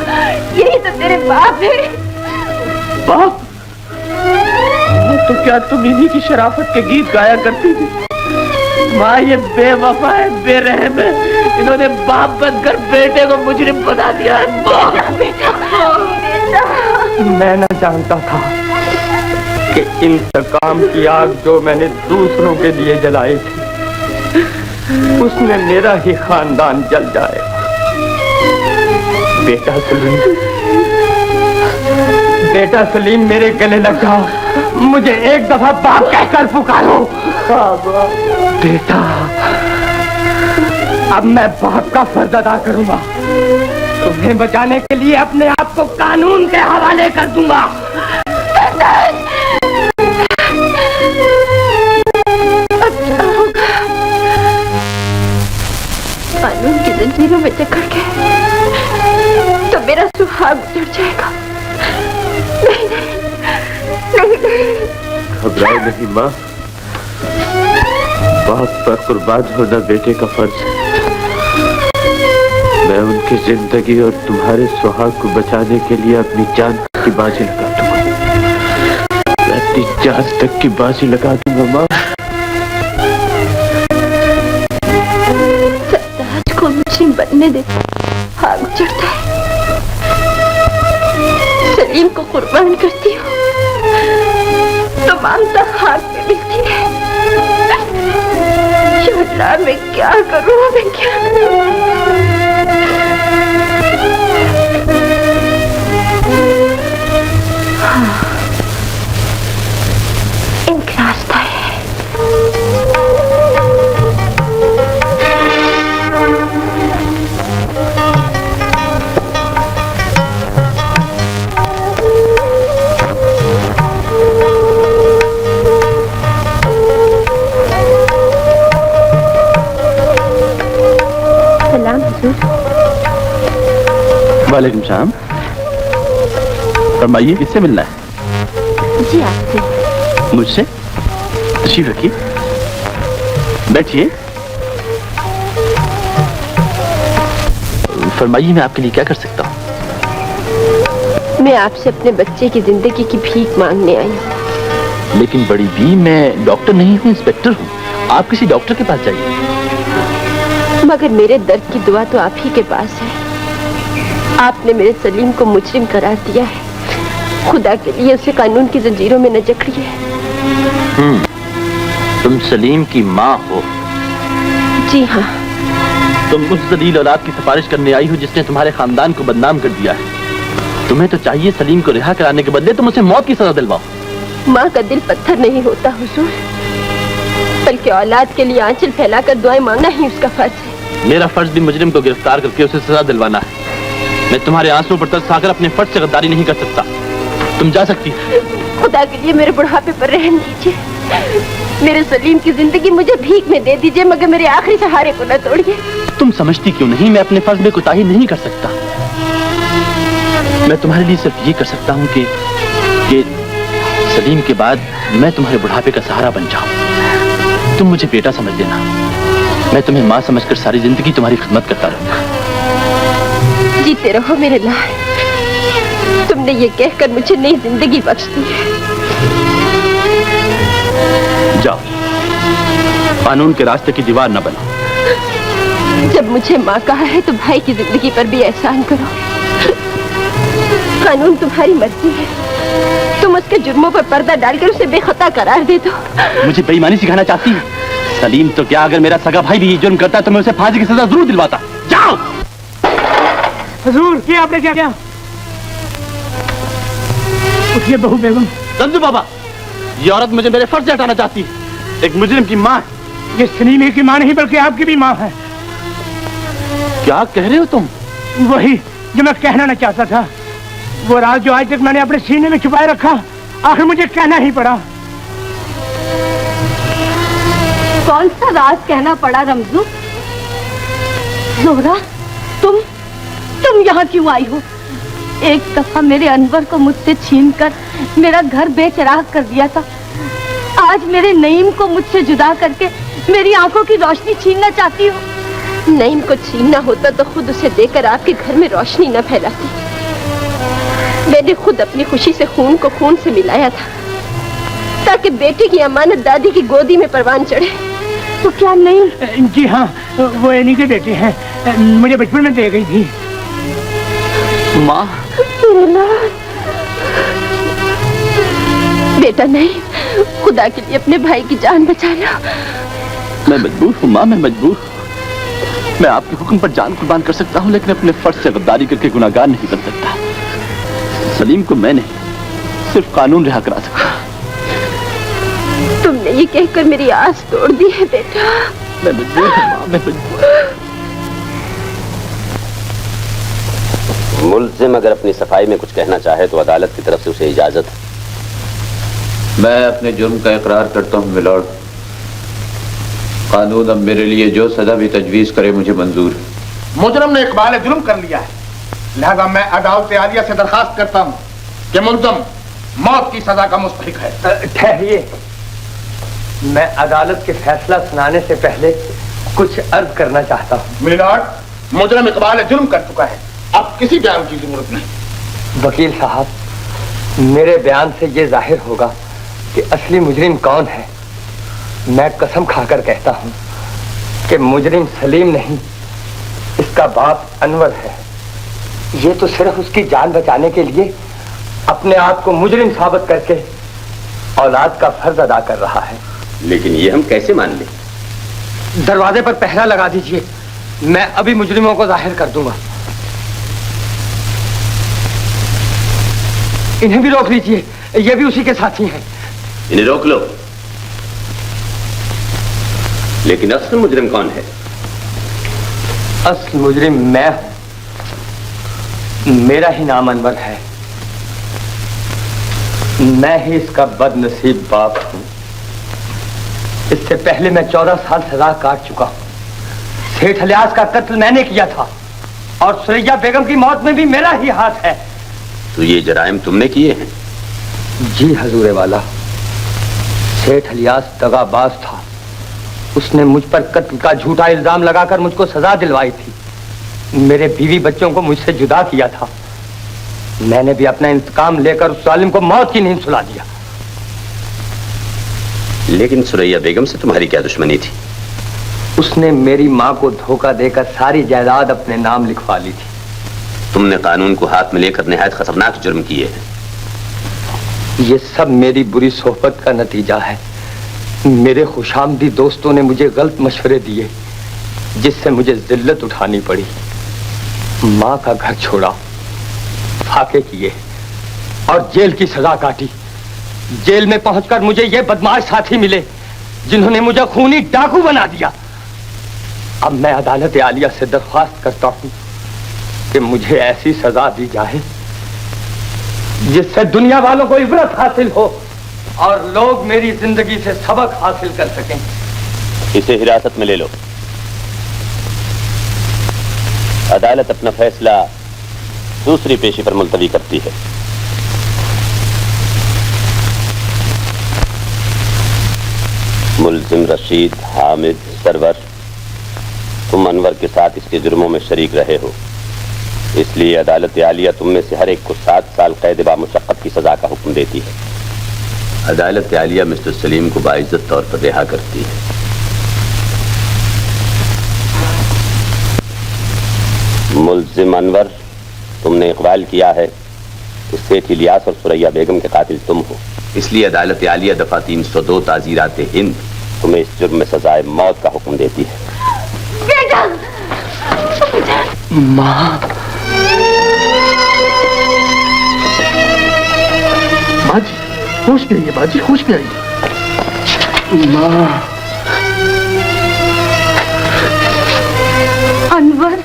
यही तो तेरे बाप है। बाप? तो क्या तुम इन्हीं की शराफत के गीत गाया करती थी? माँ, ये बेवफा है, बेरहम है, इन्होंने बाप बनकर बेटे को मुजरिम बना दिया है। बेटा, बेटा, बेटा। मैं न जानता था कि इंतकाम की आग जो मैंने दूसरों के लिए जलाई थी उसमें मेरा ही खानदान जल जाएगा। बेटा सलीम मेरे गले लग जाओ, मुझे एक दफा बाप कहकर पुकारो। बेटा अब मैं बाप का फर्ज अदा करूंगा, तुम्हें बचाने के लिए अपने आप को कानून के हवाले कर दूंगा। कानून की जंजीरों में जकड़ के तो मेरा सुहाग उजड़ जाएगा। नहीं नहीं नहीं, घबराए नहीं माँ, बाप पर कुर्बान होना बेटे का फर्ज है। मैं उनकी जिंदगी और तुम्हारे सुहाग को बचाने के लिए अपनी जान की बाजी लगा दूंगा। मैं अपनी जान तक की बाजी लगा दूंगा माँ। सरताज को मुझे बनने दे, आग उजड़ता है। सलीम को कुर्बान करती हूँ तो मांगता हाथ में मिलती है। अल्लाह मैं क्या करूँ, मैं क्या करूँ? एक रास्ता है। वालेकुम सलाम। फरमाइए, किससे मिलना है? जी आपसे। मुझसे? तशरीफ रखिए, बैठिए। फरमाइए, मैं आपके लिए क्या कर सकता हूँ? मैं आपसे अपने बच्चे की जिंदगी की भीख मांगने आई हूँ। लेकिन बड़ी भी, मैं डॉक्टर नहीं हूँ, इंस्पेक्टर हूँ। आप किसी डॉक्टर के पास जाइए। मगर मेरे दर्द की दुआ तो आप ही के पास है। आपने मेरे सलीम को मुजरिम करार दिया है। खुदा के लिए उसे कानून की जंजीरों में न जकड़िए। तुम सलीम की माँ हो? जी हाँ। तुम उस जलील औलाद की सिफारिश करने आई हो जिसने तुम्हारे खानदान को बदनाम कर दिया है। तुम्हें तो चाहिए सलीम को रिहा कराने के बदले तुम उसे मौत की सजा दिलवाओ। माँ का दिल पत्थर नहीं होता हुजूर, बल्कि औलाद के लिए आंचल फैलाकर दुआएं मांगना ही उसका फर्ज है। मेरा फर्ज भी मुजरिम को गिरफ्तार करके उसे सजा दिलवाना है। मैं तुम्हारे आंसुओं पर तरस खाकर अपने फर्ज से गद्दारी नहीं कर सकता। तुम जा सकती हो। खुदा के लिए मेरे बुढ़ापे पर रहम कीजिए। मेरे सलीम की जिंदगी मुझे भीख में दे दीजिए, मगर मेरे आखिरी सहारे को न तोड़िए। तुम समझती क्यों नहीं, मैं अपने फर्ज में कोताही नहीं कर सकता। मैं तुम्हारे लिए सिर्फ ये कर सकता हूँ कि सलीम के बाद मैं तुम्हारे बुढ़ापे का सहारा बन जाऊं। तुम मुझे बेटा समझ लेना, मैं तुम्हें माँ समझकर सारी जिंदगी तुम्हारी खिदमत करता रहूंगा। जीते रहो मेरे लाल। तुमने ये कहकर मुझे नई जिंदगी बख्श दी है। जाओ, कानून के रास्ते की दीवार न बनो। जब मुझे माँ कहा है तो भाई की जिंदगी पर भी एहसान करो। कानून तुम्हारी मर्जी है, तुम उसके जुर्मों पर पर्दा डालकर उसे बेखता करार दे दो। मुझे बेईमानी सिखाना चाहती है? सलीम तो क्या, अगर मेरा सगा भाई भी जुर्म करता तो मैं उसे फांसी की सजा जरूर दिलवाता। जाओ। हुजूर, क्या आपने क्या किया? उठिए बहू बेगम। संजू बाबा, ये औरत मुझे मेरे फर्ज से हटाना चाहती है। एक मुजरिम की माँ। ये सलीम की माँ नहीं बल्कि आपकी भी माँ है। क्या कह रहे हो तुम? वही जो मैं कहना न चाहता था। वो राज जो आज तक मैंने अपने सीने में छुपाए रखा, आखिर मुझे कहना ही पड़ा। कौन सा राज कहना पड़ा रमजू? जोहरा, तुम यहाँ क्यों आई हो? एक दफा मेरे अनवर को मुझसे छीनकर मेरा घर बेचिराग कर दिया था। आज मेरे नईम को मुझसे जुदा करके मेरी आंखों की रोशनी छीनना चाहती हो। नईम को छीनना होता तो खुद उसे देकर आपके घर में रोशनी न फैलाती। मैंने खुद अपनी खुशी से खून को खून से मिलाया था ताकि बेटी की अमानत दादी की गोदी में परवान चढ़े। तो क्या नहीं? जी हाँ, वो इन्हीं के बेटे हैं। मुझे बचपन में दे गई थी। माँ, बेटा नहीं, खुदा के लिए अपने भाई की जान बचा लो। मैं मजबूर हूँ माँ, मैं मजबूर हूँ। मैं आपके हुक्म पर जान कुर्बान कर सकता हूँ, लेकिन अपने फर्ज से गद्दारी करके गुनाहगार नहीं बन सकता। सलीम को मैं नहीं, सिर्फ कानून रिहा करा सकता। तुमने ये कहकर मेरी आस तोड़ दी है बेटा। मैं मजबूर हूँ माँ, मैं मजबूर। मुल्जिम अगर अपनी सफाई में कुछ कहना चाहे तो अदालत की तरफ से उसे इजाजत है। मैं अपने जुर्म का इकरार करता हूँ मिलॉर्ड। कानून अब मेरे लिए जो सजा भी तजवीज करे मुझे मंजूर है। मुजरम ने इकबाल जुर्म कर लिया है, लिहाजा मैं अदालत आलिया से दरखास्त करता हूँ कि मुल्जिम मौत की सजा का मुस्तहिक है। ठहरिए, मैं अदालत के फैसला सुनाने से पहले कुछ अर्ज करना चाहता हूँ। मिलॉर्ड, मुजरम इकबाल जुर्म कर चुका है, अब किसी बयान की जरूरत नहीं। वकील साहब, मेरे बयान से ये जाहिर होगा कि असली मुजरिम कौन है। मैं कसम खाकर कहता हूँ कि मुजरिम सलीम नहीं, इसका बाप अनवर है। ये तो सिर्फ उसकी जान बचाने के लिए अपने आप को मुजरिम साबित करके औलाद का फर्ज अदा कर रहा है। लेकिन ये हम कैसे मान लें? दरवाजे पर पहरा लगा दीजिए, मैं अभी मुजरिमों को जाहिर कर दूंगा। इन्हें भी रोक लीजिए, ये भी उसी के साथी हैं। इन्हें रोक लो, लेकिन असल मुजरिम कौन है? असल मुजरिम मैं हूं, मेरा ही नाम अनवर है। मैं ही इसका बदनसीब बाप हूं। इससे पहले मैं 14 साल सजा काट चुका हूं। सेठ इलियास का कत्ल मैंने किया था और सुरैया बेगम की मौत में भी मेरा ही हाथ है। तो ये जराइम तुमने किए हैं? जी हजूरे वाला, सेठ इलियास दगाबाज था। उसने मुझ पर कत्ल का झूठा इल्जाम लगाकर मुझको सजा दिलवाई थी। मेरे बीवी बच्चों को मुझसे जुदा किया था। मैंने भी अपना इंतकाम लेकर उस जालिम को मौत की नींद सुला दिया। लेकिन सुरैया बेगम से तुम्हारी क्या दुश्मनी थी? उसने मेरी माँ को धोखा देकर सारी जायदाद अपने नाम लिखवा ली थी। तुमने कानून को हाथ में लेकर निहायत खतरनाक जुर्म किए हैं। ये सब मेरी बुरी सोहबत का नतीजा है। मेरे खुशामदी दोस्तों ने मुझे गलत मशवरे दिए, जिससे मुझे जिल्लत उठानी पड़ी। माँ का घर छोड़ा, फाके किए और जेल की सजा काटी। जेल में पहुंचकर मुझे ये बदमाश साथी मिले, जिन्होंने मुझे खूनी डाकू बना दिया। अब मैं अदालत आलिया से दरख्वास्त करता हूँ कि मुझे ऐसी सजा दी जाए जिससे दुनिया वालों को इबरत हासिल हो और लोग मेरी जिंदगी से सबक हासिल कर सकें। इसे हिरासत में ले लो। अदालत अपना फैसला दूसरी पेशी पर मुलतवी करती है। मुल्जिम रशीद, हामिद, सरवर, तुम अनवर के साथ इसके जुर्मों में शरीक रहे हो, इसलिए अदालत आलिया तुम में से हर एक को 7 साल कैद बामुशक्कत की सजा का हुक्म देती है। अदालत आलिया मिस्टर सलीम को बाइज्जत तौर पर रिहा करती है। मुल्जिम अनवर, तुमने इकबाल किया है कि सेठ इलियास और सुरैया बेगम के कातिल तुम हो, इसलिए अदालत आलिया दफा 302 ताजीरात हिंद तुम्हें इस जुर्म में सजाए मौत का हुक्म देती है। माँ, बाजी होश में आइए, बाजी होश में आइए। माँ, अनवर,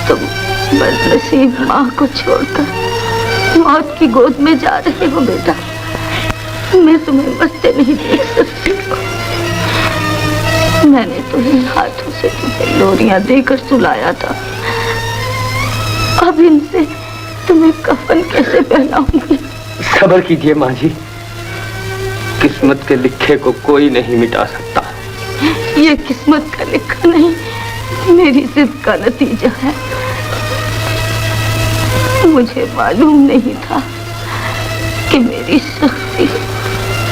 तुम बदनसीब माँ को छोड़कर मौत की गोद में जा रहे हो बेटा। मैं तुम्हें मरते नहीं देख सकती। मैंने तुम्हें हाथों से तुम्हें लोरियां देकर सुलाया था, अब इनसे तुम्हें कफन कैसे पहनाऊंगी? सब्र कीजिए माँ जी, किस्मत के लिखे को कोई नहीं मिटा सकता। ये किस्मत का लिखा नहीं, मेरी जिद का नतीजा है। मुझे मालूम नहीं था कि मेरी सख्ती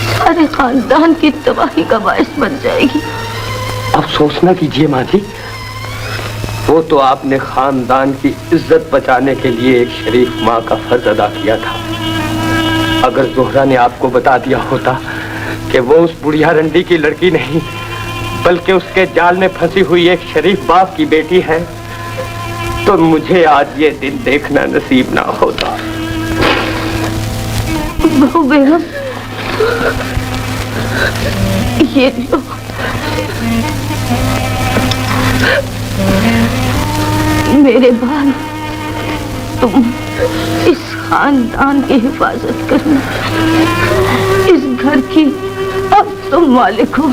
सारे खानदान की तबाही का बायस बन जाएगी। अफसोस ना कीजिए माँ जी, वो तो आपने खानदान की इज्जत बचाने के लिए एक शरीफ माँ का फर्ज अदा किया था। अगर जोहरा ने आपको बता दिया होता कि वो उस बुढ़िया रंडी की लड़की नहीं बल्कि उसके जाल में फंसी हुई एक शरीफ बाप की बेटी है, तो मुझे आज ये दिन देखना नसीब ना होता। बहू बेगम, ये लो। मेरे बाल, तुम इस खानदान की हिफाजत करना, इस घर की अब तुम मालिक हो।